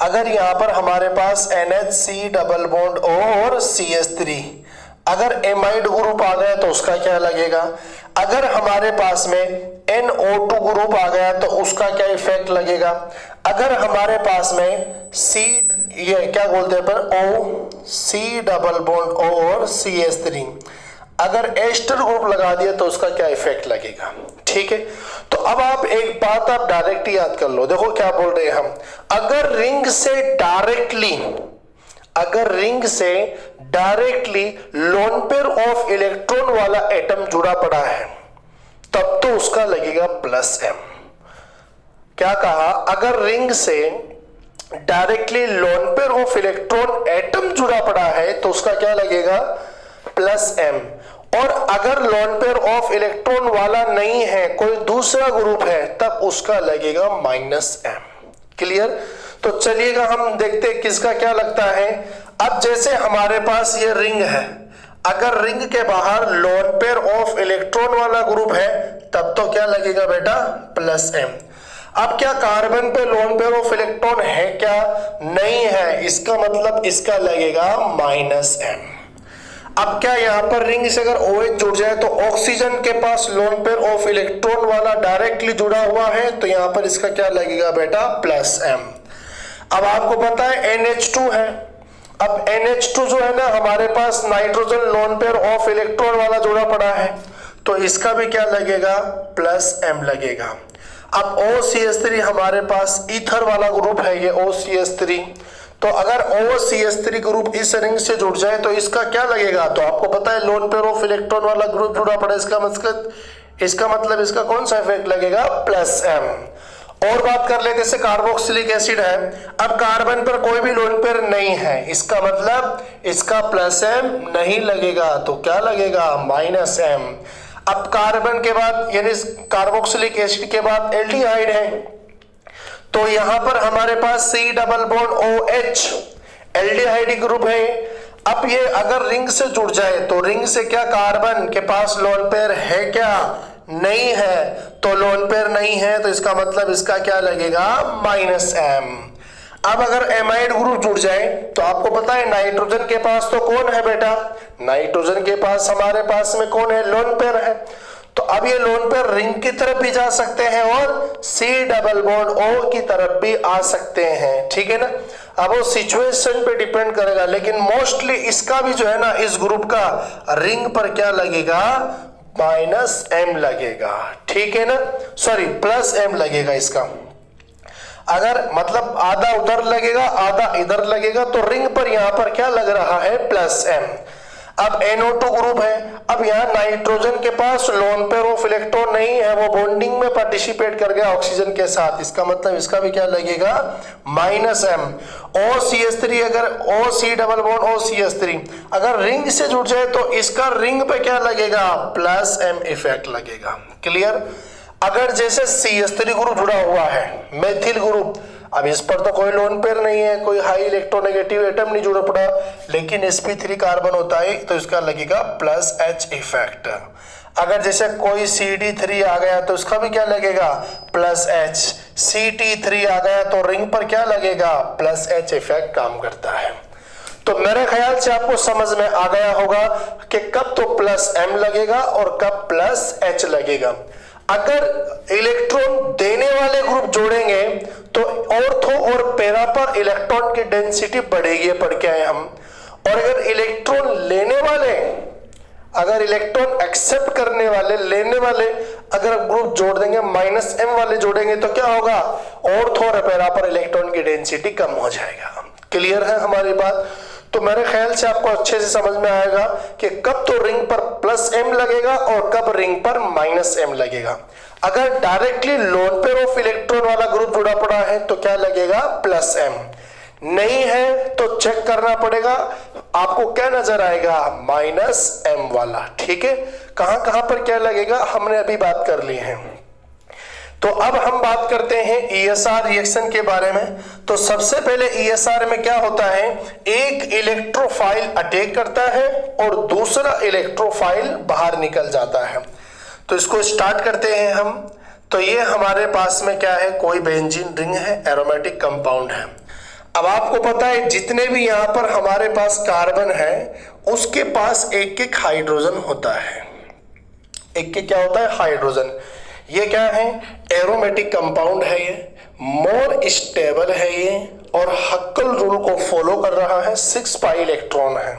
A: अगर यहाँ पर हमारे पास NHC डबल बॉन्ड O और CH3, अगर एमाइड ग्रुप आ गया तो उसका क्या लगेगा। अगर हमारे पास में NO2 ग्रुप आ गया तो उसका क्या इफेक्ट लगेगा। अगर हमारे पास में ये क्या बोलते हैं पर OC डबल बॉन्ड O और CH3, अगर एस्टर ग्रुप लगा दिया तो उसका क्या इफेक्ट लगेगा, ठीक है। तो अब आप एक बात आप डायरेक्ट याद कर लो, देखो क्या बोल रहे हैं हम। अगर रिंग से directly loan pair of electron वाला एटम जुड़ा पड़ा है तब तो उसका लगेगा +M। क्या कहा, अगर रिंग से directly loan pair of electron atom जुड़ा पड़ा है तो उसका क्या लगेगा +M। और अगर लोन पेयर ऑफ इलेक्ट्रॉन वाला नहीं है, कोई दूसरा ग्रुप है, तब उसका लगेगा -M। क्लियर। तो चलिएगा हम देखते हैं किसका क्या लगता है। अब जैसे हमारे पास ये रिंग है, अगर रिंग के बाहर लोन पेयर ऑफ इलेक्ट्रॉन वाला ग्रुप है तब तो क्या लगेगा बेटा +M। अब क्या कार्बन पे लोन पेयर ऑफ इलेक्ट्रॉन है क्या, नहीं है, इसका मतलब इसका लगेगा -M। अब क्या यहाँ पर रिंग से अगर OH जुड़ जाए तो ऑक्सीजन के पास लोन पेयर ऑफ इलेक्ट्रॉन वाला डायरेक्टली जुड़ा हुआ है तो यहाँ पर इसका क्या लगेगा बेटा +M। अब आपको पता है NH2 है, अब NH2 जो है ना हमारे पास nitrogen lone pair of electron वाला जुड़ा पड़ा है तो इसका भी क्या लगेगा +M लगेगा। अब OCH3 हमारे पास ईथर वाला ग्रुप है, ये OCH3, तो अगर OCH3 ग्रुप इस रिंग से जुड़ जाए तो इसका क्या लगेगा, तो आपको पता है लोन पेयर ऑफ इलेक्ट्रॉन वाला ग्रुप जुड़ा पड़ा है, इसका मतलब इसका कौन सा इफेक्ट लगेगा +M। और बात कर लेते जैसे कार्बोक्सिलिक एसिड है, अब कार्बन पर कोई भी लोन पेयर नहीं है, इसका मतलब इसका +M नहीं लगेगा तो क्या लगेगा -M। अब कार्बन के बाद यानी कार्बोक्सिलिक एसिड के बाद एल्डिहाइड है तो यहां पर हमारे पास C double bond OH aldehyde group है। अब ये अगर रिंग से जुड़ जाए तो रिंग से क्या कार्बन के पास लोन पेयर है क्या, नहीं है, तो लोन पेयर नहीं है तो इसका मतलब इसका क्या लगेगा -M। अब अगर एमाइड ग्रुप जुड़ जाए तो आपको पता है नाइट्रोजन के पास तो कौन है बेटा, नाइट्रोजन के पास हमारे पास में कौन है, लोन पेयर है। तो अब ये लोन पेयर रिंग की तरफ भी जा सकते हैं और C डबल बॉन्ड O की तरफ भी आ सकते हैं, ठीक है ना। अब वो सिचुएशन पे डिपेंड करेगा, लेकिन मोस्टली इसका भी जो है ना इस ग्रुप का रिंग पर क्या लगेगा -M लगेगा, ठीक है ना, सॉरी +M लगेगा इसका। अगर मतलब आधा उधर लगेगा आधा इधर लगेगा, तो रिंग पर यहां पर क्या लग रहा है, प्लस m। अब NO2 ग्रुप है, अब यहाँ नाइट्रोजन के पास लोन पेयर ऑफ इलेक्ट्रॉन नहीं है, वो बॉन्डिंग में पार्टिसिपेट कर गया ऑक्सीजन के साथ, इसका मतलब इसका भी क्या लगेगा, -m। OCH3 अगर OC डबल बॉन्ड OCH3 अगर रिंग से जुड़ जाए तो इसका रिंग पे क्या लगेगा, +m इफेक्ट लगेगा। क्लियर। अगर जैसे CH3 ग्रुप जुड़ा हुआ है, मेथिल ग्रुप, अब इस पर तो कोई लोन पेयर नहीं है, कोई हाई इलेक्ट्रोनेगेटिव एटम नहीं जुड़ा पड़ा, लेकिन sp3 कार्बन होता है तो इसका लगेगा +H इफेक्ट। अगर जैसे कोई CD3 आ गया तो इसका भी क्या लगेगा, +H। CT3 आ गया तो रिंग पर क्या लगेगा, +H इफेक्ट काम करता है। तो मेरे ख्याल से आपको समझ में आ गया होगा कि कब तो +m लगेगा और कब +H लगेगा। अगर इलेक्ट्रॉन देने वाले ग्रुप जोड़ेंगे तो ऑर्थो और पैरा पर इलेक्ट्रॉन की डेंसिटी बढ़ेगी, पढ़ के आए हम। और अगर इलेक्ट्रॉन लेने वाले, अगर इलेक्ट्रॉन एक्सेप्ट करने वाले, लेने वाले अगर ग्रुप जोड़ देंगे, -m वाले जोड़ेंगे तो क्या होगा, ऑर्थो और पैरा पर इलेक्ट्रॉन की डेंसिटी कम हो जाएगा। क्लियर है हमारी बात। तो मेरे ख्याल से आपको अच्छे से समझ में आएगा कि कब तो रिंग पर +m लगेगा और कब रिंग पर -m लगेगा। अगर directly loan pair of electron वाला ग्रुप जुड़ा पड़ा है तो क्या लगेगा, +m। नहीं है तो चेक करना पड़ेगा, आपको क्या नजर आएगा, -m वाला। ठीक है, कहां कहां पर क्या लगेगा हमने अभी बात कर ली है। तो अब हम बात करते हैं ESR रिएक्शन के बारे में। तो सबसे पहले ESR में क्या होता है, एक इलेक्ट्रोफाइल अटैक करता है और दूसरा इलेक्ट्रोफाइल बाहर निकल जाता है। तो इसको स्टार्ट करते हैं हम। तो ये हमारे पास में क्या है, कोई बेंजीन रिंग है, एरोमेटिक कंपाउंड है। अब आपको पता है जितने भी यहाँ पर हमारे पास कार्बन है उसके पास एक एक हाइड्रोजन होता है, एक एक क्या होता है, हाइड्रोजन। ये क्या है, एरोमेटिक कंपाउंड है, ये मोर स्टेबल है ये, और हक्कल रूल को फॉलो कर रहा है, 6 पाई इलेक्ट्रॉन है।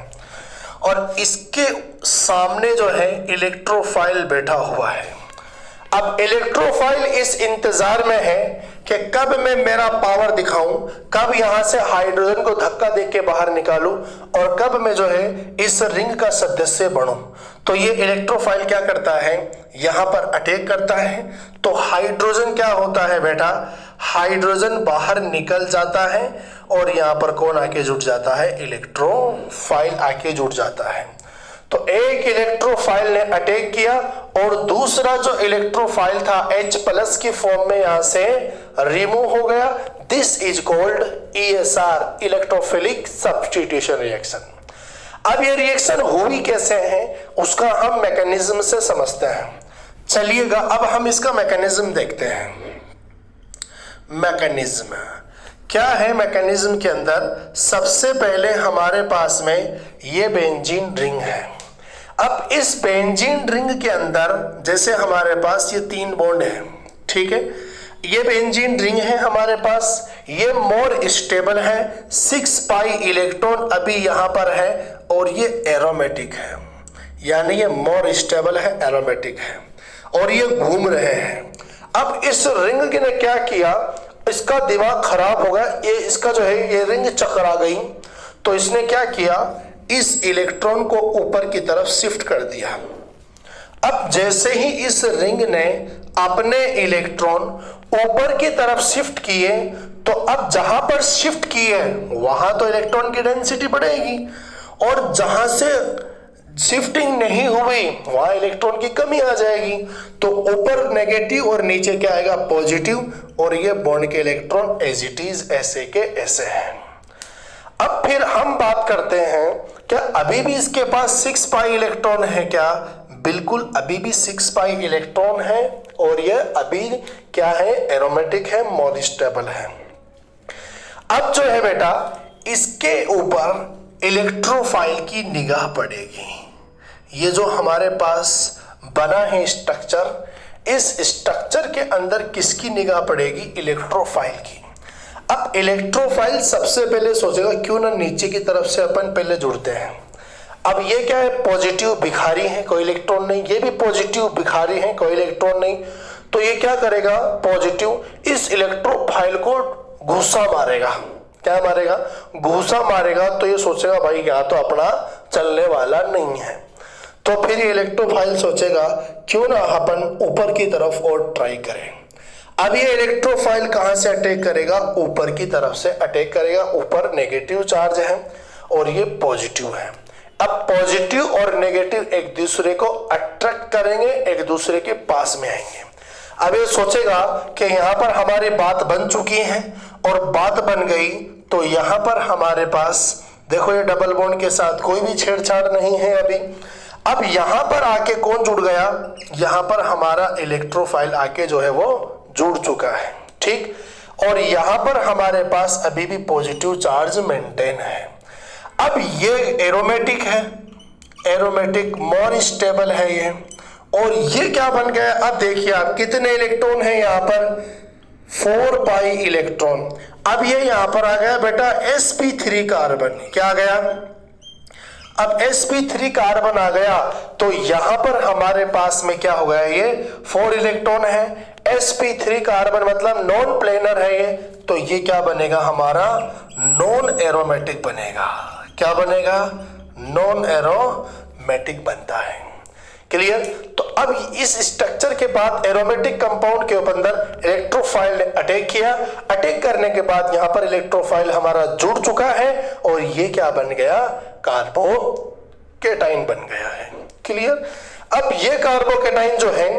A: और इसके सामने जो है इलेक्ट्रोफाइल बैठा हुआ है। अब इलेक्ट्रोफाइल इस इंतजार में है कि कब मैं मेरा पावर दिखाऊं, कब यहां से हाइड्रोजन को धक्का देके बाहर निकालूं और कब मैं जो है इस रिंग का सदस्य बनूं। तो ये इलेक्ट्रोफाइल क्या करता है, यहां पर अटैक करता है। तो हाइड्रोजन क्या होता है बेटा, हाइड्रोजन बाहर निकल जाता है और यहां पर कौन आके जुड़ जाता है, इलेक्ट्रोफाइल आके जुड़ जाता है। तो एक इलेक्ट्रोफाइल ने अटैक किया और दूसरा जो इलेक्ट्रोफाइल था H+ की फॉर्म में यहां से रिमूव हो गया। This is called ESR, electrophilic substitution reaction. अब ये रिएक्शन हुई कैसे है उसका हम मैकेनिज्म से समझते हैं। चलिएगा अब हम इसका मैकेनिज्म देखते हैं। मैकेनिज्म क्या है, मैकेनिज्म के अंदर सबसे पहले हमारे पास में ये बेंजीन रिंग है। अब इस बेंजीन रिंग के अंदर जैसे हमारे पास ये 3 बॉन्ड है, ठीक है, ये बेंजीन रिंग है हमारे पास, ये मोर स्टेबल है, 6 पाई इलेक्ट्रॉन अभी यहां पर है और ये एरोमेटिक है, यानी ये मोर स्टेबल है, एरोमेटिक है और ये घूम रहे हैं। अब इस रिंग ने क्या किया, इसका दिमाग खराब हो गया, ये इसका जो है ये रिंग चकरा गई। तो इसने क्या किया, इस इलेक्ट्रॉन को ऊपर की तरफ शिफ्ट कर दिया। अब जैसे ही इस रिंग ने अपने इलेक्ट्रॉन ऊपर की तरफ शिफ्ट किए, तो अब जहां पर शिफ्ट किए वहां तो इलेक्ट्रॉन की डेंसिटी बढ़ेगी और जहां से शिफ्टिंग नहीं हुई वहां इलेक्ट्रॉन की कमी आ जाएगी। तो ऊपर नेगेटिव और नीचे क्या आएगा, पॉजिटिव, और ये बॉन्ड के इलेक्ट्रॉन एज इट इज ऐसे के ऐसे हैं। अब फिर हम बात करते हैं क्या अभी भी इसके पास 6 पाई इलेक्ट्रॉन है क्या, बिल्कुल अभी भी 6 पाई इलेक्ट्रॉन है और ये अभी क्या है, एरोमेटिक है, मोर स्टेबल है। अब जो है बेटा इसके ऊपर इलेक्ट्रोफाइल की निगाह पड़ेगी। ये जो हमारे पास बना है स्ट्रक्चर, इस स्ट्रक्चर के अंदर किसकी निगाह पड़ेगी, इलेक्ट्रोफाइल की। अब इलेक्ट्रोफाइल सबसे पहले सोचेगा क्यों ना नीचे की तरफ से अपन पहले जुड़ते हैं। अब ये क्या है, पॉजिटिव भिखारी है, कोई इलेक्ट्रॉन नहीं, ये भी पॉजिटिव भिखारी है, कोई इलेक्ट्रॉन नहीं। तो ये क्या करेगा, पॉजिटिव इस इलेक्ट्रोफाइल को घुसा मारेगा। क्या मारेगा, घुसा मारेगा। तो ये सोचेगा भाई यहाँ तो अपना चलने वाला नहीं है। तो फिर ये इलेक्ट्रोफाइल सोचेगा क्यों ना अपन ऊपर की तरफ और ट्राई करें। अब ये इलेक्ट्रोफाइल कहां से अटैक करेगा, ऊपर की तरफ से अटैक करेगा। ऊपर नेगेटिव चार्ज है और ये पॉजिटिव है। अब पॉजिटिव और नेगेटिव एक दूसरे को अट्रैक्ट करेंगे, एक दूसरे के पास में आएंगे। अब ये सोचेगा कि यहाँ पर हमारी बात बन चुकी है और बात बन गई तो यहाँ पर हमारे पास देखो ये डबल बॉन्ड के साथ कोई भी छेड़छाड़ नहीं है अभी। अब यहाँ पर आके कौन जुड़ गया, यहाँ पर हमारा इलेक्ट्रोफाइल आके जो है वो जुड़ चुका है, ठीक। और यहाँ पर हमारे पास अभी भी पॉजिटिव चार्ज मेंटेन है। अब ये एरोमेटिक है, एरोमेटिक मोर स्टेबल है ये। और ये क्या बन गया, अब देखिए आप कितने इलेक्ट्रॉन है यहाँ पर, 4 पाई इलेक्ट्रॉन। अब ये यहाँ पर आ गया बेटा sp3 कार्बन। क्या आ गया, अब sp3 कार्बन आ गया तो यहां पर हमारे पास में क्या हो गया, ये 4 इलेक्ट्रॉन है। sp3 कार्बन मतलब नॉन प्लेनर है ये, तो ये क्या बनेगा, हमारा नॉन एरोमेटिक बनेगा। क्या बनेगा, नॉन एरोमेटिक बनता है। क्लियर। तो अब इस स्ट्रक्चर के बाद एरोमेटिक कंपाउंड के अंदर इलेक्ट्रोफाइल ने अटैक किया। अटैक करने के बाद यहां पर इलेक्ट्रोफाइल हमारा जुड़ चुका है और ये क्या बन गया, कार्बोकेटाइन बन गया है। क्लियर। अब ये कार्बोकेटाइन जो है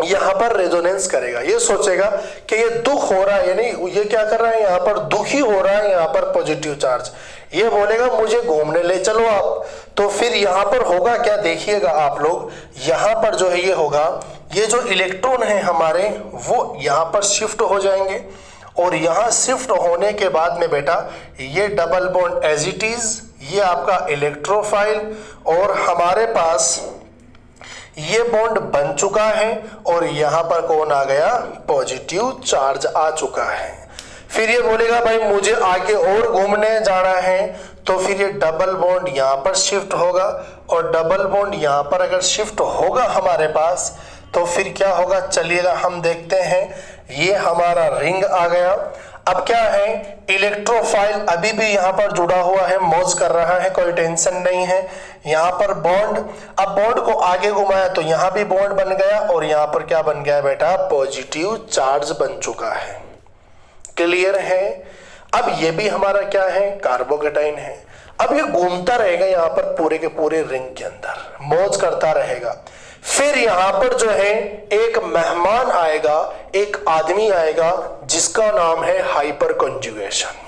A: यहां पर रेजोनेंस करेगा, ये सोचेगा कि ये दुख हो रहा है, यानी ये क्या कर रहा है, यहां पर दुखी हो रहा है, यहां पर पॉजिटिव चार्ज। ये बोलेगा मुझे घूमने ले चलो आप। तो फिर यहां पर होगा क्या, देखिएगा आप लोग, यहां पर जो है ये होगा, ये जो इलेक्ट्रॉन है हमारे वो यहां पर शिफ्ट हो जाएंगे और यहां शिफ्ट होने के बाद में बेटा ये double bond as it is, ये आपका इलेक्ट्रोफाइल और हमारे पास ये बॉन्ड बन चुका है और यहां पर कौन आ गया, पॉजिटिव चार्ज आ चुका है। फिर ये बोलेगा भाई मुझे आगे और घूमने जाना है, तो फिर ये डबल बॉन्ड यहां पर शिफ्ट होगा और डबल बॉन्ड यहां पर अगर शिफ्ट होगा हमारे पास तो फिर क्या होगा, चलिएगा हम देखते हैं। ये हमारा रिंग आ गया। अब क्या है, इलेक्ट्रोफाइल अभी भी यहां पर जुड़ा हुआ है, मौज कर रहा है, कोई टेंशन नहीं है। यहां पर बॉन्ड, अब बॉन्ड को आगे घुमाया तो यहां भी बॉन्ड बन गया और यहां पर क्या बन गया बेटा, पॉजिटिव चार्ज बन चुका है। क्लियर है। अब ये भी हमारा क्या है, कार्बोकेटाइन है। अब ये घूमता रहेगा यहां पर पूरे के पूरे रिंग के अंदर, मौज करता रहेगा। फिर यहां पर जो है एक मेहमान आएगा, एक आदमी आएगा जिसका नाम है हाइपर कॉन्जुगेशन।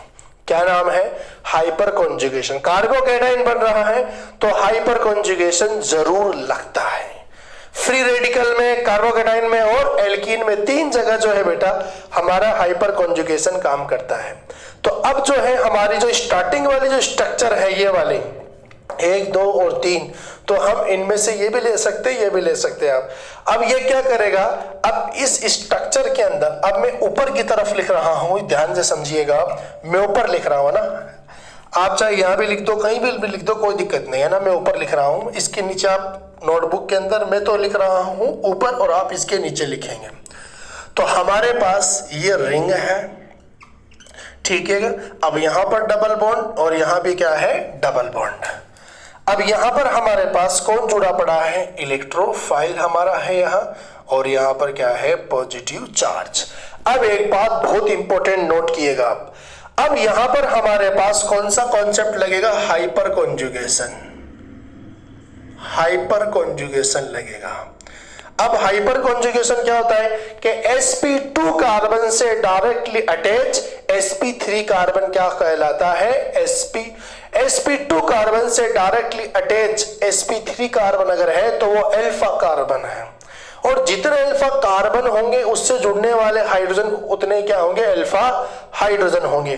A: क्या नाम है, हाइपर कॉन्जुगेशन। कार्बोकेटाइन बन रहा है तो हाइपर कॉन्जुगेशन जरूर लगता है। फ्री रेडिकल में, कार्बोकेटाइन में और एल्कीन में 3 जगह जो है बेटा हमारा हाइपर कॉन्जुगेशन काम करता है। तो अब जो है हमारी जो स्टार्टिंग वाली जो स्ट्रक्चर है ये वाली 1, 2 और 3, तो हम इनमें से ये भी ले सकते हैं, ये भी ले सकते हैं आप। अब ये क्या करेगा, अब इस स्ट्रक्चर के अंदर, अब मैं ऊपर की तरफ लिख रहा हूं, ध्यान से समझिएगा, मैं ऊपर लिख रहा हूं ना, आप चाहे यहां भी लिख दो, कहीं भी लिख दो, कोई दिक्कत नहीं है ना। मैं ऊपर लिख रहा हूं, इसके नीचे आप नोटबुक के अंदर, मैं तो लिख रहा हूं ऊपर और आप इसके नीचे लिखेंगे। तो हमारे पास ये रिंग है, ठीक है। अब यहां पर डबल बॉन्ड और यहां भी क्या है, डबल बॉन्ड। अब यहां पर हमारे पास कौन जुड़ा पड़ा है, इलेक्ट्रोफाइल हमारा है यहां, और यहां पर क्या है, पॉजिटिव चार्ज। अब एक बात बहुत इंपॉर्टेंट नोट किएगा आप, अब यहां पर हमारे पास कौन सा कॉन्सेप्ट लगेगा, हाइपर कॉन्जुगेशन। हाइपर कॉन्जुगेशन लगेगा। अब हाइपर कॉन्जुगेशन क्या होता है कि sp2 कार्बन से डायरेक्टली अटैच sp3 कार्बन क्या कहलाता है, sp2 कार्बन से डायरेक्टली अटैच sp3 कार्बन अगर है तो वो अल्फा कार्बन है, और जितने अल्फा कार्बन होंगे उससे जुड़ने वाले हाइड्रोजन उतने क्या होंगे, अल्फा हाइड्रोजन होंगे।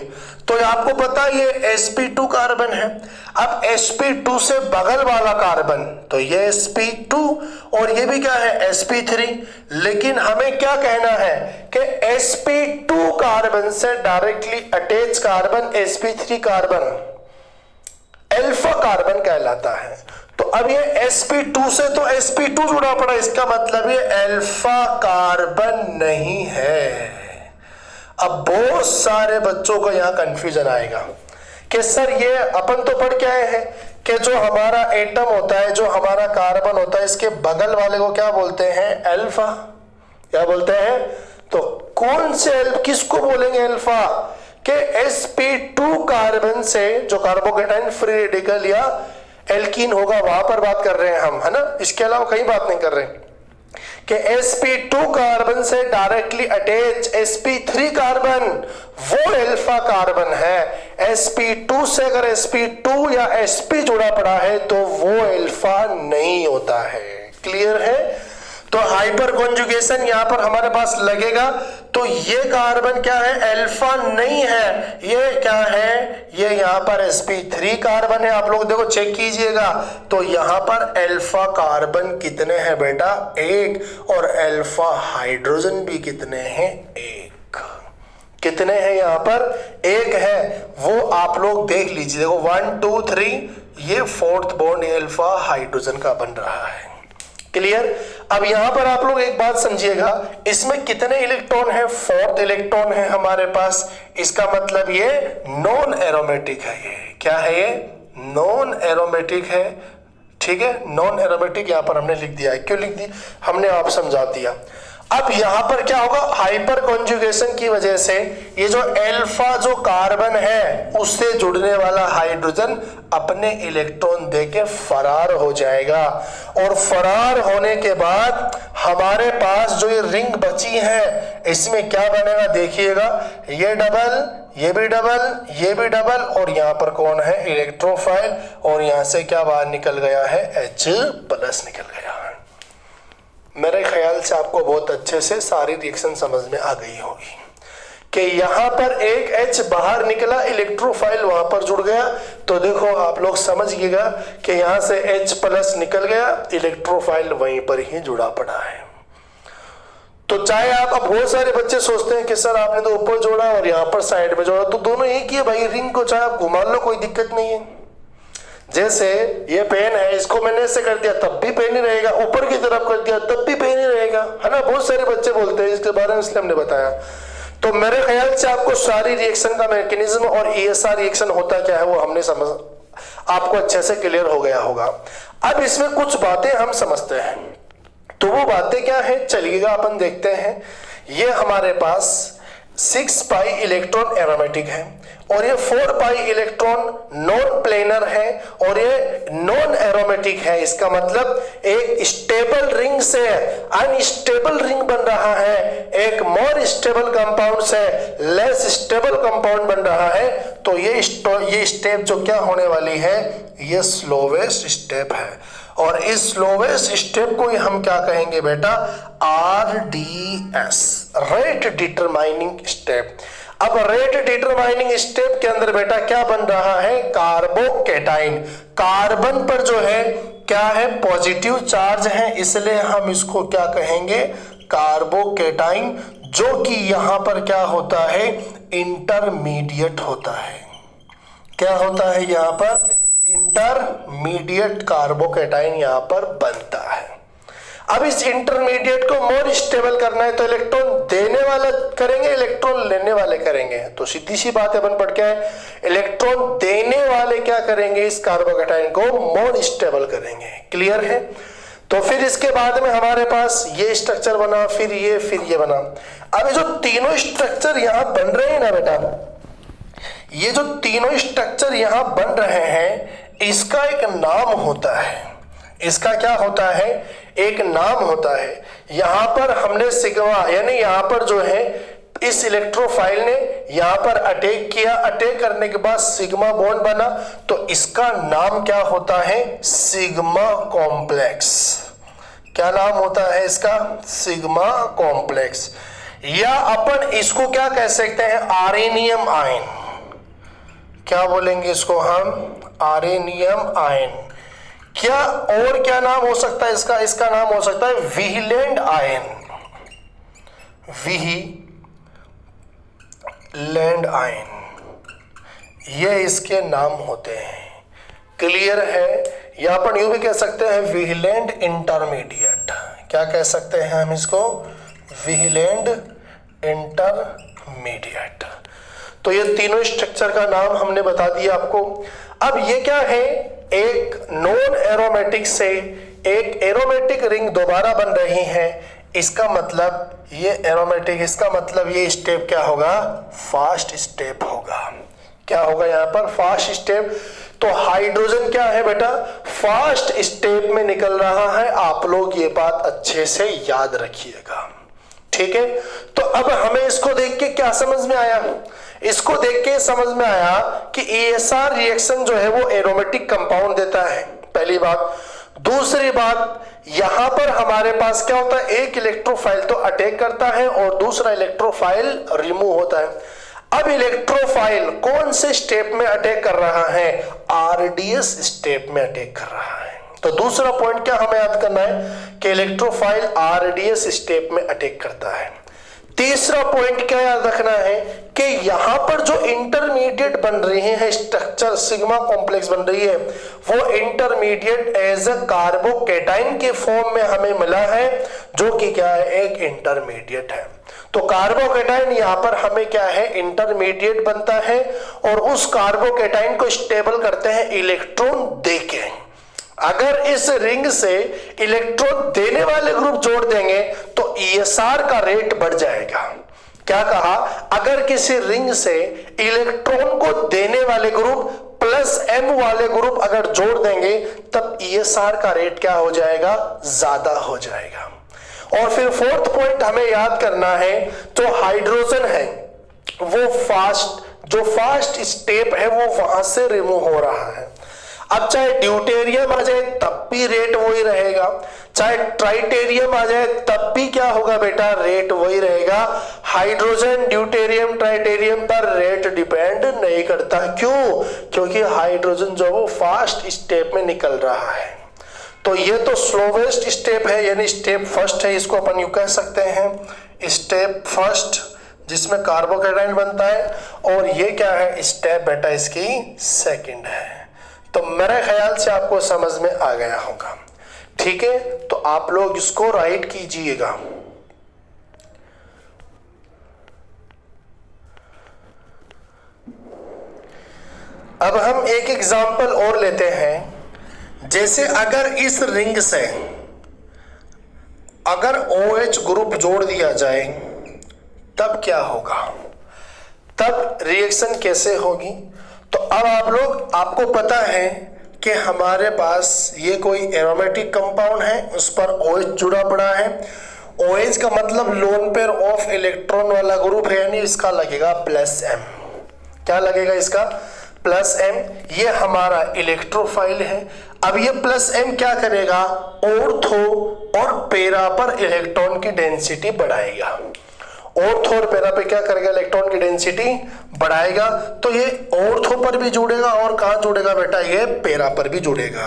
A: तो आपको पता ये sp2 कार्बन है। अब sp2 से बगल वाला कार्बन, तो ये sp2 और ये भी क्या है, sp3। लेकिन हमें क्या कहना है कि sp2 कार्बन से directly attach carbon sp3 carbon alpha carbon कहलाता है। तो अब ये sp2 से तो sp2 जुड़ा पड़ा, इसका मतलब ये अल्फा कार्बन नहीं है। अब बहुत सारे बच्चों को यहां कंफ्यूजन आएगा कि सर ये अपन तो पढ़ के आए हैं कि जो हमारा एटम होता है, जो हमारा कार्बन होता है, इसके बगल वाले को क्या बोलते हैं? अल्फा। क्या बोलते हैं? तो कौन से किसको बोलेंगे अल्फा? कि sp2 कार्बन से जो कार्बोकेटाइन फ्री रेडिकल या एल्कीन होगा, वहां पर बात कर रहे हैं हम, है ना। इसके अलावा कहीं बात नहीं कर रहे कि sp2 कार्बन से डायरेक्टली अटैच sp3 कार्बन, वो अल्फा कार्बन है। sp2 से अगर sp2 या sp जुड़ा पड़ा है तो वो अल्फा नहीं होता है। क्लियर है? तो हाइपर कॉन्जुगेशन यहां पर हमारे पास लगेगा तो ये कार्बन क्या है? अल्फा नहीं है। ये क्या है? ये यहां पर sp3 कार्बन है। आप लोग देखो, चेक कीजिएगा तो यहां पर अल्फा कार्बन कितने हैं बेटा? एक। और अल्फा हाइड्रोजन भी कितने हैं? एक। कितने हैं यहां पर? एक है। वो आप लोग देख लीजिए, देखो 1 2 3, ये फोर्थ बॉन्ड अल्फा हाइड्रोजन का बन रहा है। क्लियर? अब यहां पर आप लोग एक बात समझिएगा, इसमें कितने इलेक्ट्रॉन है? 4th इलेक्ट्रॉन है हमारे पास। इसका मतलब ये नॉन एरोमेटिक है। ये क्या है? ये नॉन एरोमेटिक है। ठीक है, नॉन एरोमेटिक यहां पर हमने लिख दिया है। क्यों लिख दिया? हमने आप समझा दिया। अब यहां पर क्या होगा? हाइपर कॉन्जुगेशन की वजह से ये जो अल्फा जो कार्बन है, उससे जुड़ने वाला हाइड्रोजन अपने इलेक्ट्रॉन देके फरार हो जाएगा। और फरार होने के बाद हमारे पास जो ये रिंग बची है, इसमें क्या बनेगा? देखिएगा, ये डबल, ये भी डबल, ये भी डबल, और यहां पर कौन है? इलेक्ट्रोफाइल। और यहां से क्या बाहर निकल गया है? H+ निकल गया है। मेरे ख्याल से आपको बहुत अच्छे से सारी रिएक्शन समझ में आ गई होगी कि यहां पर एक H बाहर निकला, इलेक्ट्रोफाइल वहां पर जुड़ गया। तो देखो आप लोग समझिएगा कि यहां से H+ निकल गया, इलेक्ट्रोफाइल वहीं पर ही जुड़ा पड़ा है। तो चाहे आप, अब बहुत सारे बच्चे सोचते हैं कि सर आपने तो ऊपर जोड़ा और यहां पर साइड में जोड़ा, तो दोनों एक ही है भाई। रिंग को चाहे आप घुमा लो, कोई दिक्कत नहीं है। जैसे ये पेन है, इसको मैंने ऐसे कर दिया तब भी पेन ही रहेगा, ऊपर की तरफ कर दिया तब भी पेन ही रहेगा, है ना। बहुत सारे बच्चे बोलते हैं इसके बारे में, इसलिए हमने बताया। तो मेरे ख्याल से आपको सारी रिएक्शन का मैकेनिज्म और ESR रिएक्शन होता क्या है वो हमने समझ, आपको अच्छे से क्लियर हो गया होगा। अब इसमें कुछ बातें हम समझते हैं, तो वो बातें क्या है? चलिएगा अपन देखते हैं। ये हमारे पास 6 पाई इलेक्ट्रॉन एरोमेटिक है और ये 4 पाई इलेक्ट्रॉन नॉन प्लेनर है और ये नॉन एरोमेटिक है। इसका मतलब एक स्टेबल रिंग से अनस्टेबल रिंग बन रहा है, एक मोर स्टेबल कंपाउंड से लेस स्टेबल कंपाउंड बन रहा है। तो ये स्टेप जो क्या होने वाली है? ये स्लोवेस्ट स्टेप है। और इस स्लोवेस्ट स्टेप को ही हम क्या कहेंगे बेटा? RDS, rate determining step. अब रेट डिटरमाइनिंग स्टेप के अंदर बेटा क्या बन रहा है? कार्बोकेटाइन। कार्बन पर जो है क्या है? पॉजिटिव चार्ज है, इसलिए हम इसको क्या कहेंगे? कार्बोकेटाइन, जो कि यहां पर क्या होता है? इंटरमीडिएट होता है। क्या होता है यहां पर? इंटरमीडिएट कार्बोकेटाइन यहां पर बनता है। अब इस इंटरमीडिएट को मोर स्टेबल करना है तो इलेक्ट्रॉन देने वाला करेंगे, इलेक्ट्रॉन लेने वाले करेंगे। तो सीधी सी बात है, अपन पढ़ के आए, इलेक्ट्रॉन देने वाले क्या करेंगे? इस कार्बोकेटाइन को मोर स्टेबल करेंगे। क्लियर है? तो फिर इसके बाद में हमारे पास ये स्ट्रक्चर बना, फिर ये बना। अब ये जो तीनों स्ट्रक्चर यहां बन रहे हैं ना बेटा, ये जो तीनों स्ट्रक्चर यहां बन रहे हैं, इसका एक नाम होता है। इसका क्या होता है? एक नाम होता है। यहां पर हमने सिग्मा, यानी यहां पर जो है इस इलेक्ट्रोफाइल ने यहां पर अटैक किया, अटैक करने के बाद सिग्मा बॉन्ड बना, तो इसका नाम क्या होता है? Sigma complex. क्या नाम होता है इसका? Sigma complex. या अपन इसको क्या कह सकते हैं? आरेनियम आयन। क्या बोलेंगे इसको हम? आरेनियम आयन। क्या और क्या नाम हो सकता है इसका? इसका नाम हो सकता है व्हीलैंड आयन। व्हीलैंड आयन, ये इसके नाम होते हैं। क्लियर है, या अपन यूं भी कह सकते हैं विजिलेंट इंटरमीडिएट। क्या कह सकते हैं हम इसको? Vigilant intermediate. तो ये तीनों स्ट्रक्चर का नाम हमने बता दिया आपको। अब ये क्या है? एक नॉन एरोमेटिक से एक एरोमेटिक रिंग दोबारा बन रही है। इसका मतलब ये एरोमेटिक, इसका मतलब ये स्टेप क्या होगा? फास्ट स्टेप होगा। क्या होगा यहाँ पर? Fast step. तो हाइड्रोजन क्या है बेटा? फास्ट स्टेप में निकल रहा है। आप लोग ये बात अच्छे से याद रखिएगा, ठीक है। तो अब हमें इसको देख के क्या समझ में आया? इसको देख के समझ में आया कि ESR रिएक्शन जो है वो एरोमेटिक कंपाउंड देता है, पहली बात। दूसरी बात, यहां पर हमारे पास क्या होता है? एक इलेक्ट्रोफाइल तो अटैक करता है और दूसरा इलेक्ट्रोफाइल रिमूव होता है। अब इलेक्ट्रोफाइल कौन से स्टेप में अटैक कर रहा है? RDS स्टेप में अटैक कर रहा है। तो दूसरा पॉइंट क्या हमें याद करना है कि इलेक्ट्रोफाइल RDS स्टेप में अटैक करता है। तीसरा पॉइंट क्या याद रखना है कि यहां पर जो इंटरमीडिएट बन रहे हैं स्ट्रक्चर, सिग्मा कॉम्प्लेक्स बन रही है, वो इंटरमीडिएट एज अ कार्बोकेटाइन के फॉर्म में हमें मिला है, जो कि क्या है? एक इंटरमीडिएट है। तो कार्बोकेटाइन यहां पर हमें क्या है? इंटरमीडिएट बनता है और उस कार्बोकेटाइन को स्टेबल करते हैं इलेक्ट्रॉन देके। अगर इस रिंग से इलेक्ट्रॉन देने वाले ग्रुप जोड़ देंगे तो ESR का रेट बढ़ जाएगा। क्या कहा? अगर किसी रिंग से इलेक्ट्रॉन को देने वाले ग्रुप प्लस M वाले ग्रुप अगर जोड़ देंगे तब ESR का रेट क्या हो जाएगा? ज्यादा हो जाएगा। और फिर फोर्थ पॉइंट हमें याद करना है, जो हाइड्रोजन है वो जो फास्ट स्टेप है वो वहां से रिमूव हो रहा है। अब चाहे ड्यूटेरियम आ जाए तब भी रेट वही रहेगा, चाहे ट्राइटेरियम आ जाए तब भी क्या होगा बेटा? रेट वही रहेगा। हाइड्रोजन, ड्यूटेरियम, ट्राइटेरियम पर रेट डिपेंड नहीं करता। क्यों? क्योंकि हाइड्रोजन जो वो फास्ट स्टेप में निकल रहा है। तो ये तो स्लोवेस्ट स्टेप है, यानी स्टेप फर्स्ट है, इसको अपन यूं कह सकते हैं स्टेप फर्स्ट, जिसमें कार्बोकेटाइन बनता है। और ये क्या है? स्टेप बेटा इसकी सेकंड है। तो मेरे ख्याल से आपको समझ में आ गया होगा, ठीक है। तो आप लोग इसको राइट कीजिएगा। अब हम एक एग्जांपल और लेते हैं। जैसे अगर इस रिंग से अगर OH ग्रुप जोड़ दिया जाए तब क्या होगा? तब रिएक्शन कैसे होगी? तो अब आपको पता है कि हमारे पास ये कोई एरोमेटिक कंपाउंड है, उस पर OH जुड़ा पड़ा है। OH का मतलब लोन पेयर ऑफ इलेक्ट्रॉन वाला ग्रुप है, यानी इसका लगेगा +M। क्या लगेगा इसका? +M। ये हमारा इलेक्ट्रोफाइल है। अब ये +M क्या करेगा? ऑर्थो और पैरा पर इलेक्ट्रॉन की डेंसिटी बढ़ाएगा। ऑर्थो और पैरा पे क्या करेगा? इलेक्ट्रॉन की डेंसिटी बढ़ाएगा। तो ये ऑर्थो पर भी जुड़ेगा और कहां जुड़ेगा बेटा? ये पैरा पर भी जुड़ेगा।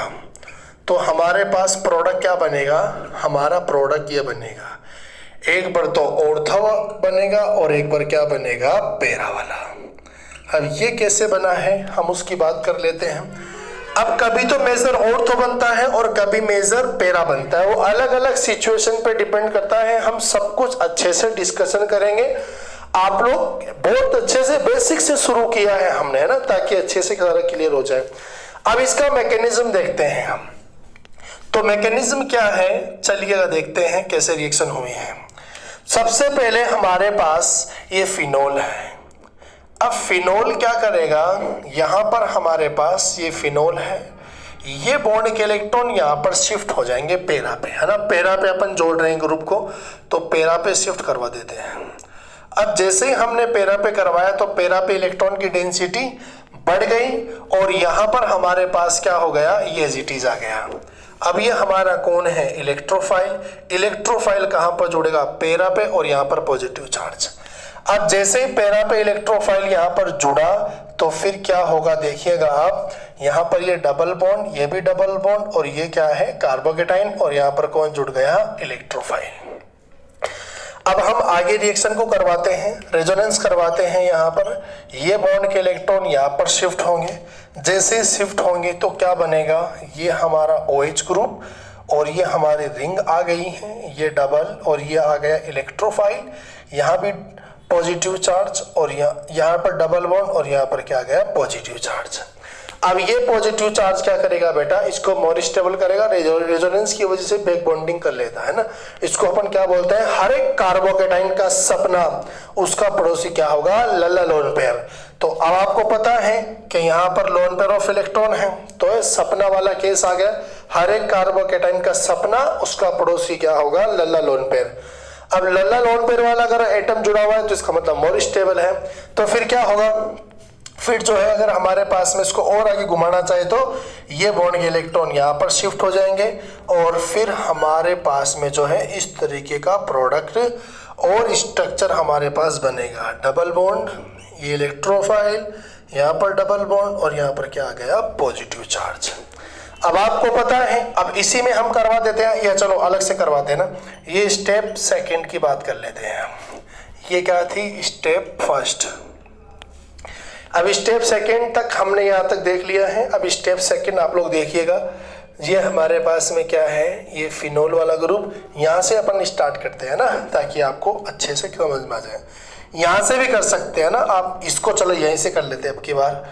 A: तो हमारे पास प्रोडक्ट क्या बनेगा? हमारा प्रोडक्ट ये बनेगा, एक बार तो ऑर्थो बनेगा और एक बार क्या बनेगा? पैरा वाला। अब ये कैसे बना है हम उसकी बात कर लेते हैं। अब कभी तो मेजर ऑर्थो बनता है और कभी मेजर पैरा बनता है, वो अलग अलग सिचुएशन पे डिपेंड करता है। हम सब कुछ अच्छे से डिस्कशन करेंगे। आप लोग बहुत अच्छे से बेसिक से शुरू किया है हमने, है ना, ताकि अच्छे से सारा क्लियर हो जाए। अब इसका मैकेनिज्म देखते हैं हम। तो मैकेनिज्म क्या है? चलिएगा देखते हैं कैसे रिएक्शन हुई है। सबसे पहले हमारे पास ये फिनोल है। अब फिनोल क्या करेगा? यहां पर हमारे पास ये फिनोल है, ये बॉन्ड के इलेक्ट्रॉन यहां पर शिफ्ट हो जाएंगे पैरा पे, है ना। पैरा पे अपन जोड़ रहे हैं ग्रुप को, तो पैरा पे शिफ्ट करवा देते हैं। अब जैसे ही हमने पैरा पे करवाया तो पैरा पे इलेक्ट्रॉन की डेंसिटी बढ़ गई और यहां पर हमारे पास क्या हो गया? ये एज इट इज आ गया। अब ये हमारा कौन है? इलेक्ट्रोफाइल। इलेक्ट्रोफाइल कहां पर जुड़ेगा? पैरा पे, और यहां पर पॉजिटिव चार्ज। अब जैसे ही पैरा पे इलेक्ट्रोफाइल यहां पर जुड़ा तो फिर क्या होगा? देखिएगा आप, यहां पर ये डबल बॉन्ड, ये भी डबल बॉन्ड, और ये क्या है? कार्बोकेटाइन, और यहां पर कौन जुड़ गया? इलेक्ट्रोफाइल। अब हम आगे रिएक्शन को करवाते हैं, रेजोनेंस करवाते हैं। यहाँ पर ये बॉन्ड के इलेक्ट्रॉन यहाँ पर शिफ्ट होंगे, जैसे शिफ्ट होंगे तो क्या बनेगा, ये हमारा OH ग्रुप और ये हमारी रिंग आ गई है, ये डबल, और ये आ गया इलेक्ट्रोफाइल, यहाँ भी पॉजिटिव चार्ज, और यहाँ पर डबल बॉन्ड, और यहाँ पर क्या गया पॉजिटिव चार्ज। अब ये पॉजिटिव चार्ज क्या करेगा बेटा, इसको मोर स्टेबल करेगा, रेजोनेंस की वजह से बैक बॉन्डिंग कर लेता है ना। इसको अपन क्या बोलते हैं, हर एक कार्बोकेटाइन का सपना, उसका पड़ोसी क्या होगा, लल्ला लोन पेयर। तो अब आपको पता है कि यहाँ पर लोन पेयर ऑफ इलेक्ट्रॉन है, तो सपना वाला केस आ गया, हर एक कार्बोकेटाइन का सपना, उसका पड़ोसी क्या होगा, लल्ला लोन पेयर। अब लल्ला लोन पेयर वाला अगर एटम जुड़ा हुआ है तो इसका मतलब मोर स्टेबल है। तो फिर क्या होगा, फिर जो है अगर हमारे पास में इसको और आगे घुमाना चाहे तो ये बॉन्ड के इलेक्ट्रॉन यहाँ पर शिफ्ट हो जाएंगे, और फिर हमारे पास में जो है इस तरीके का प्रोडक्ट और स्ट्रक्चर हमारे पास बनेगा। डबल बॉन्ड, ये इलेक्ट्रोफाइल, यहाँ पर डबल बॉन्ड, और यहाँ पर क्या आ गया पॉजिटिव चार्ज। अब आपको पता है, अब इसी में हम करवा देते हैं, या चलो अलग से करवाते हैं ना। ये स्टेप सेकंड की बात कर लेते हैं। ये क्या थी, स्टेप फर्स्ट। अब स्टेप सेकंड तक हमने यहाँ तक देख लिया है। अब स्टेप सेकंड आप लोग देखिएगा, ये हमारे पास में क्या है, ये फिनोल वाला ग्रुप। यहाँ से अपन स्टार्ट करते हैं ना, ताकि आपको अच्छे से समझ में आ जाए। यहाँ से भी कर सकते हैं ना आप, इसको चलो यहीं से कर लेते हैं अब की बार।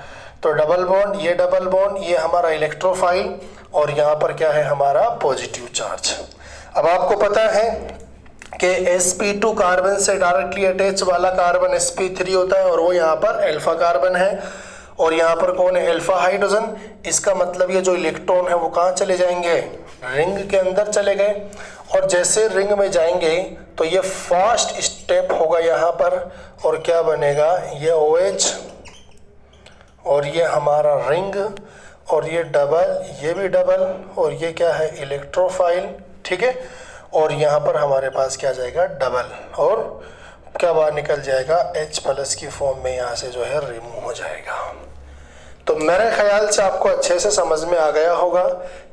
A: तो डबल बॉन्ड, ये डबल बॉन्ड, ये हमारा इलेक्ट्रोफाइल, और यहाँ पर क्या है हमारा पॉजिटिव चार्ज। अब आपको पता है कि sp2 कार्बन से डायरेक्टली अटैच वाला कार्बन sp3 होता है, और वो यहाँ पर अल्फा कार्बन है, और यहाँ पर कौन है, अल्फा हाइड्रोजन। इसका मतलब ये जो इलेक्ट्रॉन है वो कहाँ चले जाएंगे, रिंग के अंदर चले गए, और जैसे रिंग में जाएंगे तो ये फर्स्ट स्टेप होगा यहाँ पर, और क्या बनेगा, ये OH, और ये हमारा रिंग, और ये डबल, ये भी डबल, और ये क्या है इलेक्ट्रोफाइल, ठीक है। और यहाँ पर हमारे पास क्या जाएगा डबल, और क्या बाहर निकल जाएगा H+ की फॉर्म में, यहाँ से जो है रिमूव हो जाएगा। तो मेरे ख्याल से आपको अच्छे से समझ में आ गया होगा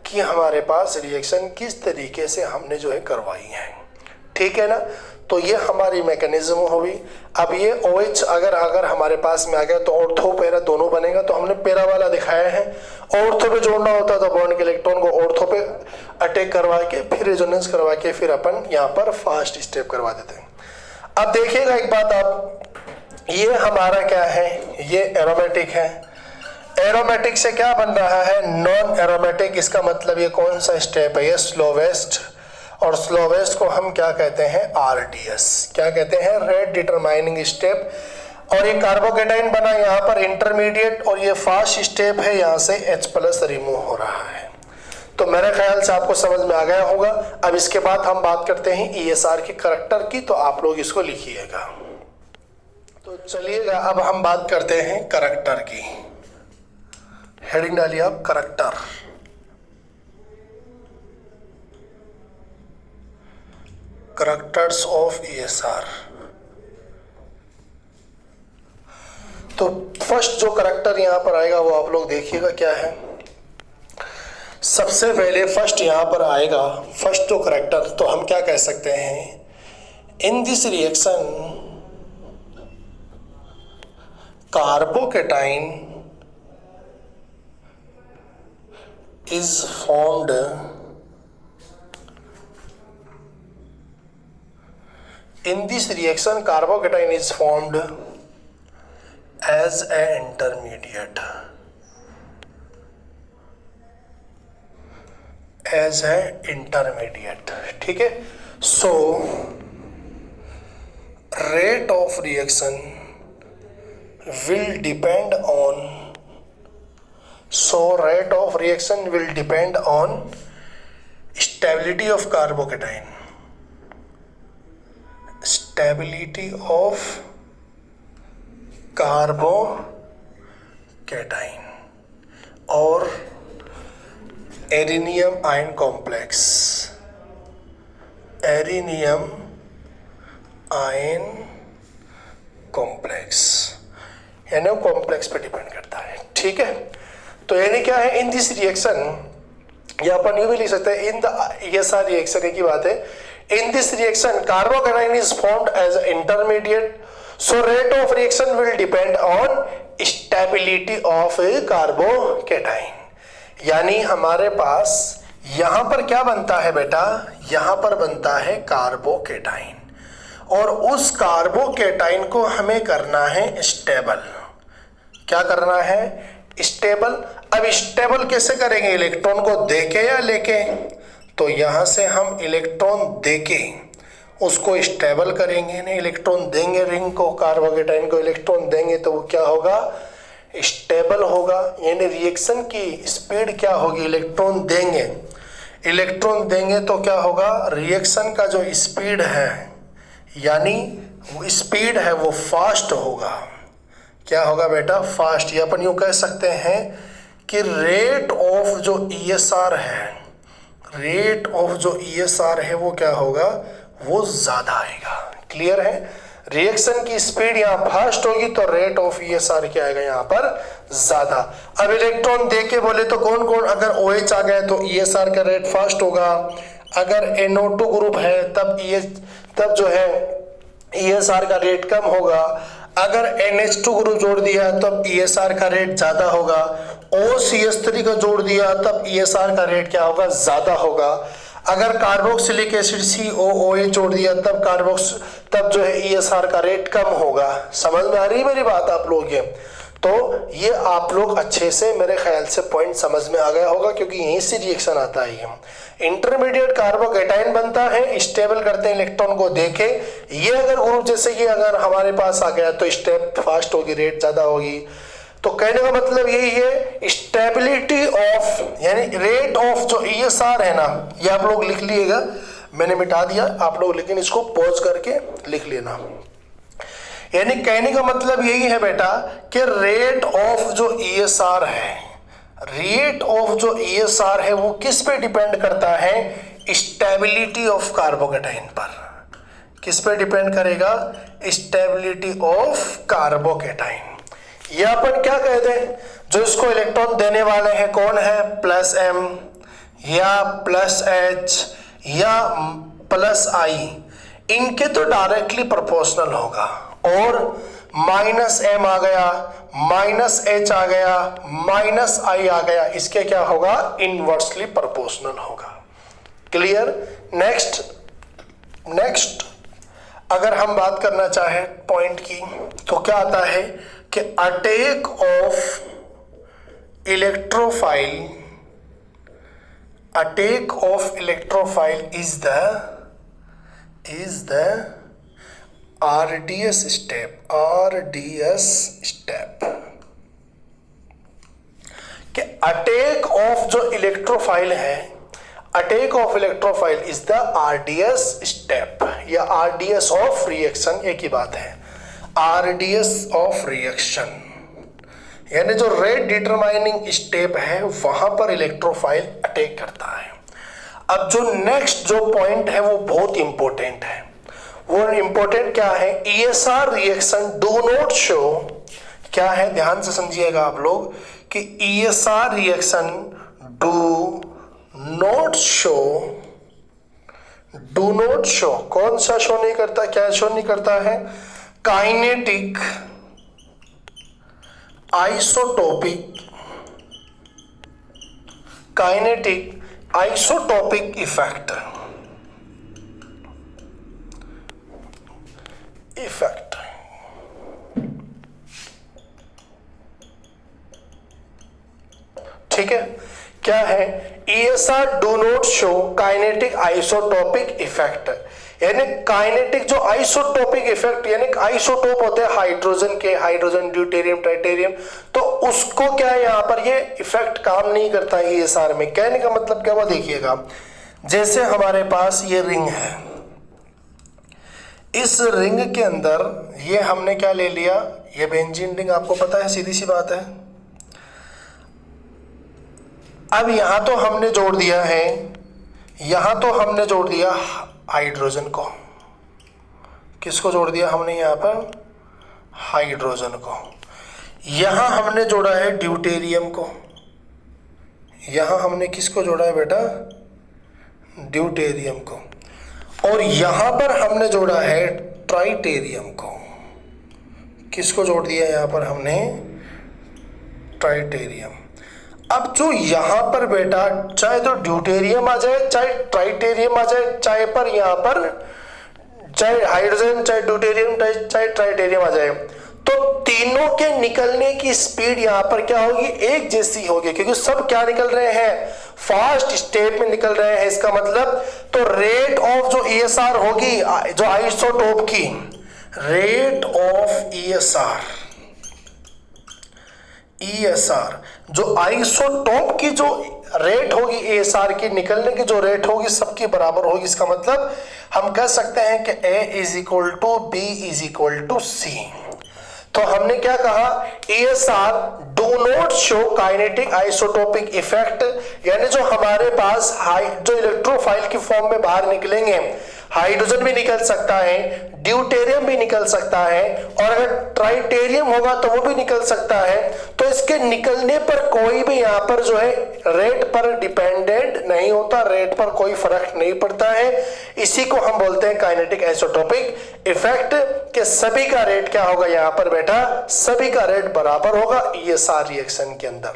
A: कि हमारे पास रिएक्शन किस तरीके से हमने जो है करवाई है, ठीक है ना। तो ये हमारी मैकेनिज्म हुई। अब ये OH अगर हमारे पास में आ गया तो ऑर्थो पैरा दोनों बनेगा, तो हमने पैरा वाला दिखाया है। ऑर्थो पे जोड़ना होता तो बॉन्ड के इलेक्ट्रॉन को ऑर्थो पे अटैक करवा के फिर रेजोनेंस करवा के फिर अपन यहाँ पर फास्ट स्टेप करवा देते हैं। अब देखिएगा एक बात आप, ये हमारा क्या है, ये एरोमेटिक है। एरोमेटिक से क्या बन रहा है, नॉन एरोमेटिक। इसका मतलब ये कौन सा स्टेप है, ये स्लोवेस्ट, और स्लोवेस्ट को हम क्या कहते हैं, RDS, क्या कहते हैं, रेट डिटरमाइनिंग स्टेप। और ये कार्बोकेटाइन बना यहाँ पर इंटरमीडिएट, और ये फास्ट स्टेप है, यहाँ से H+ रिमूव हो रहा है। तो मेरे ख्याल से आपको समझ में आ गया होगा। अब इसके बाद हम बात करते हैं ESR के करैक्टर की, तो आप लोग इसको लिखिएगा। तो चलिएगा अब हम बात करते हैं करैक्टर की। हेडिंग डालिए आप, करैक्टर। Characters of ESR। तो फर्स्ट जो करैक्टर यहाँ पर आएगा वो आप लोग देखिएगा क्या है। सबसे पहले फर्स्ट यहाँ पर आएगा, फर्स्ट जो करैक्टर, तो हम क्या कह सकते हैं, in this reaction carbocation is formed in this reaction carbocation is formed as a intermediate, ठीक है। so rate of reaction will depend on stability of carbocation, stability of carbocation और एरिनियम आयन कॉम्प्लेक्स, एरिनियम आयन कॉम्प्लेक्स, यानी कॉम्प्लेक्स पे डिपेंड करता है, ठीक है। तो यानी क्या है, इन दिस रिएक्शन, या अपन यूं भी लिख सकते हैं इन द ESR रिएक्शन, की बात है, In this reaction, carbocation is formed as intermediate. So rate of reaction will depend on stability of carbocation. यानी हमारे पास यहां पर क्या बनता है बेटा, यहां पर बनता है कार्बोकेटाइन, और उस कार्बोकेटाइन को हमें करना है स्टेबल। क्या करना है? स्टेबल। अब स्टेबल कैसे करेंगे? इलेक्ट्रॉन को देके या लेके? तो यहां से हम इलेक्ट्रॉन देके उसको स्टेबल करेंगे, नहीं इलेक्ट्रॉन देंगे, रिंग को, कार्बोकेटाइन को इलेक्ट्रॉन देंगे तो वो क्या होगा? स्टेबल होगा। यानी रिएक्शन की स्पीड क्या होगी? इलेक्ट्रॉन देंगे तो क्या होगा? रिएक्शन का जो स्पीड है, यानी वो स्पीड है वो फास्ट होगा। क्या होगा बेटा? फास्ट। या अपन यूँ कह सकते हैं कि रेट ऑफ जो ESR है, रेट ऑफ जो ESR है वो क्या होगा? वो ज्यादा आएगा। क्लियर है? रिएक्शन की स्पीड यहाँ फास्ट होगी तो रेट ऑफ ESR क्या आएगा? यहाँ पर ज्यादा। अब इलेक्ट्रॉन देके बोले तो कौन कौन? अगर OH आ गया तो ESR का रेट फास्ट होगा। अगर NO2 ग्रुप है तब जो है ESR का रेट कम होगा। अगर NH2 ग्रुप जोड़ दिया तब ESR का रेट ज्यादा होगा। OCH3 का जोड़ दिया तब ESR का रेट क्या होगा? ज्यादा होगा। अगर कार्बोक्सिलिक एसिड COOH जोड़ दिया तब जो है ESR का रेट कम होगा। समझ में आ रही मेरी बात आप लोग? तो ये आप लोग अच्छे से, मेरे ख्याल से पॉइंट समझ में आ गया होगा, क्योंकि यहीं से रिएक्शन आता है। इंटरमीडिएट कार्बोकेटाइन बनता है, स्टेबल करते हैं इलेक्ट्रॉन को देके। ये अगर ग्रुप जैसे कि अगर हमारे पास आ गया तो स्टेप फास्ट होगी, रेट ज्यादा होगी। तो कहने का मतलब यही है, स्टेबिलिटी ऑफ यानी रेट ऑफ जो ESR है ना, ये आप लोग लिख लीजिएगा, मैंने मिटा दिया आप लोग, लेकिन इसको पॉज करके लिख लेना। यानी कहने का मतलब यही है बेटा कि रेट ऑफ जो ESR है, रेट ऑफ जो ESR है वो किस पे डिपेंड करता है? स्टेबिलिटी ऑफ कार्बोकेटाइन पर। किस पे डिपेंड करेगा? Stability of carbocation. ये अपन क्या कह दें, जो इसको इलेक्ट्रॉन देने वाले हैं कौन है? +M या +H या +I, इनके तो डायरेक्टली प्रोपोर्शनल होगा। और -M आ गया, -H आ गया, -I आ गया, इसके क्या होगा? इनवर्सली प्रोपोर्शनल होगा। क्लियर? नेक्स्ट अगर हम बात करना चाहें पॉइंट की तो क्या आता है कि attack of electrophile is the RDS step. कि अटैक ऑफ जो इलेक्ट्रोफाइल है, attack of electrophile is the RDS step या RDS ऑफ रिएक्शन, एक ही बात है। RDS ऑफ रिएक्शन यानी जो रेट डिटरमाइनिंग स्टेप है वहां पर इलेक्ट्रोफाइल अटैक करता है। अब जो नेक्स्ट जो पॉइंट है वो बहुत इंपॉर्टेंट है। वो इंपॉर्टेंट क्या है? ESR reaction do not show, क्या है ध्यान से समझिएगा आप लोग, कि ESR reaction do not show, कौन सा शो नहीं करता? क्या शो नहीं करता है? Kinetic isotopic effect. ठीक है, क्या है? ESR do not show kinetic isotopic effect, यानी काइनेटिक जो आइसोटोपिक इफेक्ट, यानी आइसोटोप होते हैं हाइड्रोजन के, हाइड्रोजन, ड्यूटेरियम, ट्राइटेरियम, तो उसको क्या है यहाँ पर ये इफेक्ट काम नहीं करता है ESR में। कहने का मतलब क्या हुआ? देखिएगा, जैसे हमारे पास ये रिंग है, इस रिंग के अंदर ये हमने क्या ले लिया? ये बेंजीन रिंग, आपको पता है, सीधी सी बात है। अब यहां तो हमने जोड़ दिया है, यहां तो हमने जोड़ दिया हाइड्रोजन को। किसको जोड़ दिया हमने? यहां पर हाइड्रोजन को। यहां हमने जोड़ा है ड्यूटेरियम को। यहां हमने किसको जोड़ा है बेटा? ड्यूटेरियम को। और यहां पर हमने जोड़ा है ट्राइटेरियम को। किसको जोड़ दिया यहां पर हमने? ट्राइटेरियम। अब जो यहां पर बेटा चाहे तो ड्यूटेरियम आ जाए चाहे ट्राइटेरियम आ जाए, चाहे पर यहां पर चाहे हाइड्रोजन चाहे ड्यूटेरियम चाहे ट्राइटेरियम आ जाए, तो तीनों के निकलने की स्पीड यहां पर क्या होगी? एक जैसी होगी, क्योंकि सब क्या निकल रहे हैं? फास्ट स्टेट में निकल रहे हैं। इसका मतलब तो रेट ऑफ जो ESR होगी, जो आइसोटोप की रेट ऑफ ESR जो आइसोटोप की जो रेट होगी ESR की, निकलने की जो रेट होगी सबकी बराबर होगी। इसका मतलब हम कह सकते हैं कि A is equal to B is equal to C। तो हमने क्या कहा? ESR do not show kinetic isotopic effect, यानी जो हमारे पास जो इलेक्ट्रोफाइल की फॉर्म में बाहर निकलेंगे, हाइड्रोजन भी निकल सकता है, ड्यूटेरियम भी निकल सकता है, और अगर ट्राइटेरियम होगा तो वो भी निकल सकता है। तो इसके निकलने पर कोई भी यहां पर जो है रेट पर डिपेंडेंट नहीं होता, रेट पर कोई फर्क नहीं पड़ता है। इसी को हम बोलते हैं काइनेटिक आइसोटोपिक इफेक्ट, के सभी का रेट क्या होगा यहां पर बेटा? सभी का रेट बराबर होगा ESR रिएक्शन के अंदर।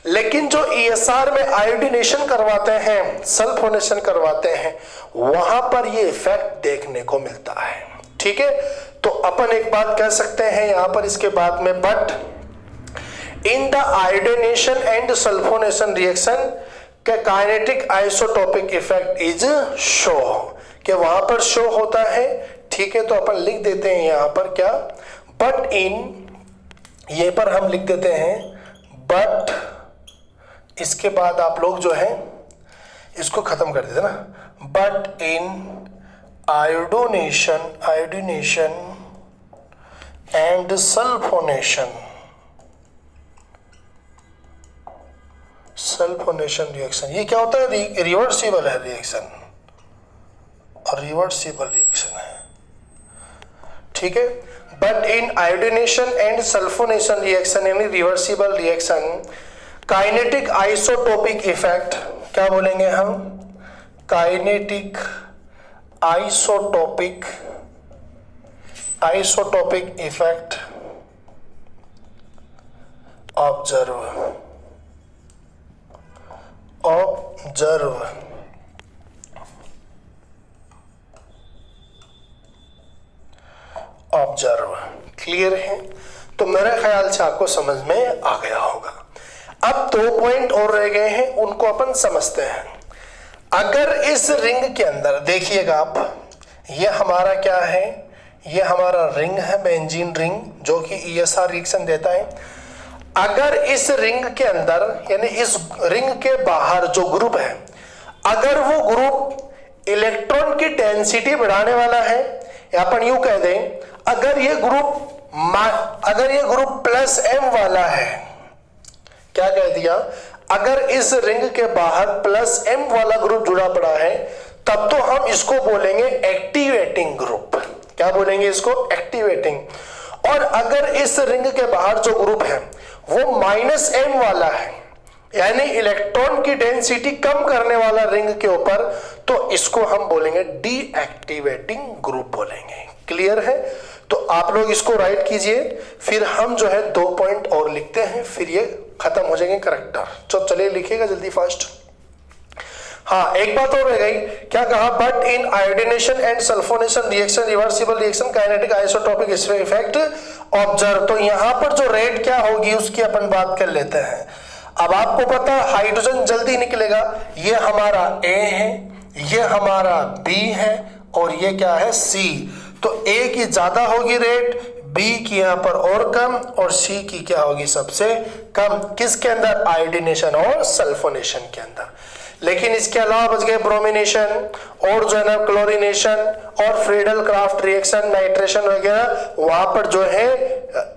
A: लेकिन जो ESR में आयोडीनेशन करवाते हैं, सल्फोनेशन करवाते हैं, वहां पर ये इफेक्ट देखने को मिलता है। ठीक है, तो अपन एक बात कह सकते हैं यहां पर इसके बाद में, but in the iodination and sulphonation reaction के kinetic isotopic effect is show, कि वहां पर शो होता है। ठीक है, तो अपन लिख देते हैं यहां पर क्या? बट इन, ये पर हम लिख देते हैं बट, इसके बाद आप लोग जो है इसको खत्म कर देते ना, but in iodination and sulphonation reaction, ये क्या होता है? रिवर्सिबल है रिएक्शन, और रिवर्सिबल रिएक्शन है। ठीक है, but in iodination and sulphonation reaction यानी reversible reaction, kinetic isotopic effect क्या बोलेंगे हम? Kinetic isotopic effect observe clear है? तो मेरे ख्याल से आपको समझ में आ गया होगा। अब 2 पॉइंट और रह गए हैं, उनको अपन समझते हैं। अगर इस रिंग के अंदर देखिएगा आप, ये हमारा क्या है? ये हमारा रिंग है, बेंजीन रिंग, जो कि ESR रिएक्शन देता है। अगर इस रिंग के अंदर यानी इस रिंग के बाहर जो ग्रुप है, अगर वो ग्रुप इलेक्ट्रॉन की डेंसिटी बढ़ाने वाला है, या अपन यूं कह दें अगर ये ग्रुप +M वाला है, क्या कह दिया? अगर इस रिंग के बाहर +M वाला ग्रुप जुड़ा पड़ा है, तब तो हम इसको बोलेंगे एक्टिवेटिंग ग्रुप। क्या बोलेंगे इसको? एक्टिवेटिंग। और अगर इस रिंग के बाहर जो ग्रुप है वो -M वाला है, यानी इलेक्ट्रॉन की डेंसिटी कम करने वाला रिंग के ऊपर, तो इसको हम बोलेंगे डीएक्टिवेटिंग ग्रुप बोलेंगे। क्लियर है? तो आप लोग इसको राइट कीजिए, फिर हम जो है 2 पॉइंट और लिखते हैं, फिर ये खत्म हो जाएंगे करेक्टर। तो चलिए लिखिएगा जल्दी फास्ट। हाँ, एक बात और रह गई, क्या कहा? But in iodination and sulphonation reaction reversible reaction kinetic isotopic effect observe. तो यहां पर जो रेट क्या होगी उसकी अपन बात कर लेते हैं। अब आपको पता है हाइड्रोजन जल्दी निकलेगा, ये हमारा A है, ये हमारा B है, और ये क्या है? C। तो A की ज्यादा होगी रेट, B की यहां पर और कम, और C की क्या होगी? सबसे कम। किसके अंदर? आयोडीनेशन और सल्फोनेशन के अंदर। लेकिन इसके अलावा बच गए ब्रोमिनेशन और जो है ना क्लोरीनेशन और फ्रीडल क्राफ्ट रिएक्शन, नाइट्रेशन वगैरह, वहां पर जो है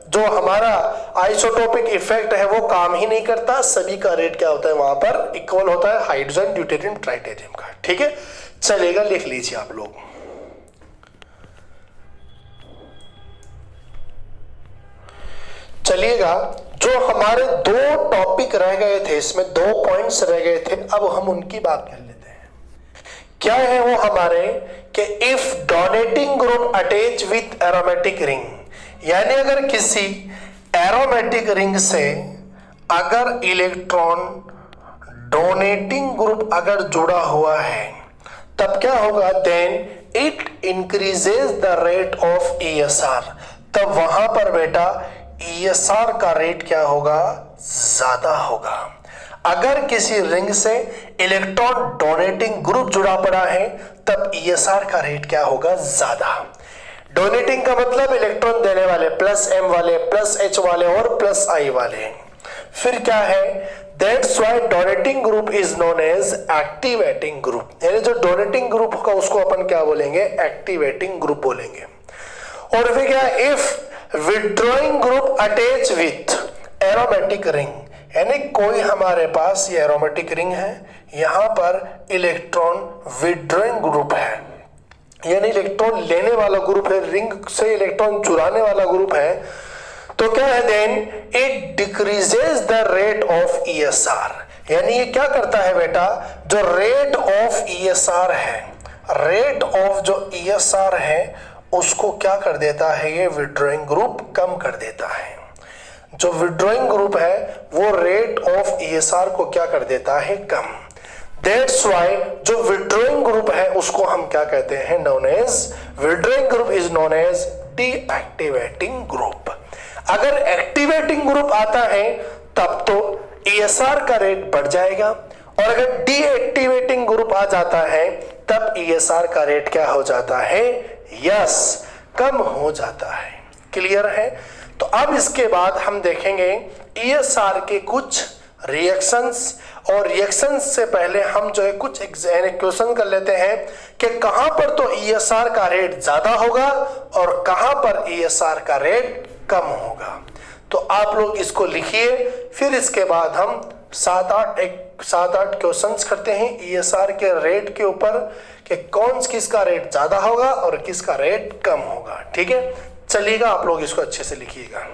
A: जो हमारा आइसोटोपिक इफेक्ट है वो काम ही नहीं करता। सभी का रेट क्या होता है वहां पर? इक्वल होता है हाइड्रोजन, ड्यूटेरियम, ट्राइटेरियम का। ठीक है, चलेगा, लिख लीजिए आप लोग। चलिएगा, जो हमारे 2 टॉपिक रह गए थे, इसमें 2 पॉइंट्स रह गए थे, अब हम उनकी बात कर लेते हैं क्या है वो हमारे कि if donating group attach with aromatic ring, यानी अगर किसी एरोमेटिक रिंग से अगर इलेक्ट्रॉन डोनेटिंग ग्रुप अगर जुड़ा हुआ है तब क्या होगा, then it increases the rate of ESR, तब वहां पर बेटा ESR का रेट क्या होगा, ज्यादा होगा। अगर किसी रिंग से इलेक्ट्रॉन डोनेटिंग ग्रुप जुड़ा पड़ा है तब ESR का रेट क्या होगा, ज्यादा। डोनेटिंग का मतलब इलेक्ट्रॉन देने वाले, +m वाले, +h वाले और +I वाले। फिर क्या है, that's why donating group is known as activating group, यानी जो डोनेटिंग ग्रुप होगा उसको अपन क्या बोलेंगे, एक्टिवेटिंग ग्रुप बोलेंगे। और फिर क्या, if withdrawing group attach with aromatic ring, यानी कोई हमारे पास ये एरोमेटिक रिंग है, यहां पर इलेक्ट्रॉन विथड्रॉइंग ग्रुप है, यानी इलेक्ट्रॉन लेने वाला ग्रुप है, रिंग से इलेक्ट्रॉन चुराने वाला ग्रुप है, तो क्या है, then it decreases the rate of ESR, यानी ये क्या करता है बेटा, जो रेट ऑफ ESR है, रेट ऑफ जो ESR है उसको क्या कर देता है, ये विथड्रॉइंग ग्रुप कम कर देता है। जो विथड्रॉइंग ग्रुप है वो रेट ऑफ ESR को क्या कर देता है, कम। दैट्स व्हाई जो विथड्रॉइंग ग्रुप है उसको हम क्या कहते हैं, known as, withdrawing group is known as deactivating group. अगर एक्टिवेटिंग ग्रुप आता है तब तो ESR का रेट बढ़ जाएगा, और अगर डीएक्टिवेटिंग ग्रुप आ जाता है तब ESR का रेट क्या हो जाता है, यस, कम हो जाता है। क्लियर है? तो अब इसके बाद हम देखेंगे ESR के कुछ रिएक्शंस, और रिएक्शंस से पहले हम जो है कुछ क्वेश्चन कर लेते हैं कि कहां पर तो ESR का रेट ज्यादा होगा और कहां पर ESR का रेट कम होगा। तो आप लोग इसको लिखिए, फिर इसके बाद हम 7-8 क्वेश्चंस करते हैं ESR के रेट के ऊपर कि किसका रेट ज्यादा होगा और किसका रेट कम होगा। ठीक है, चलिएगा, आप लोग इसको अच्छे से लिखिएगा।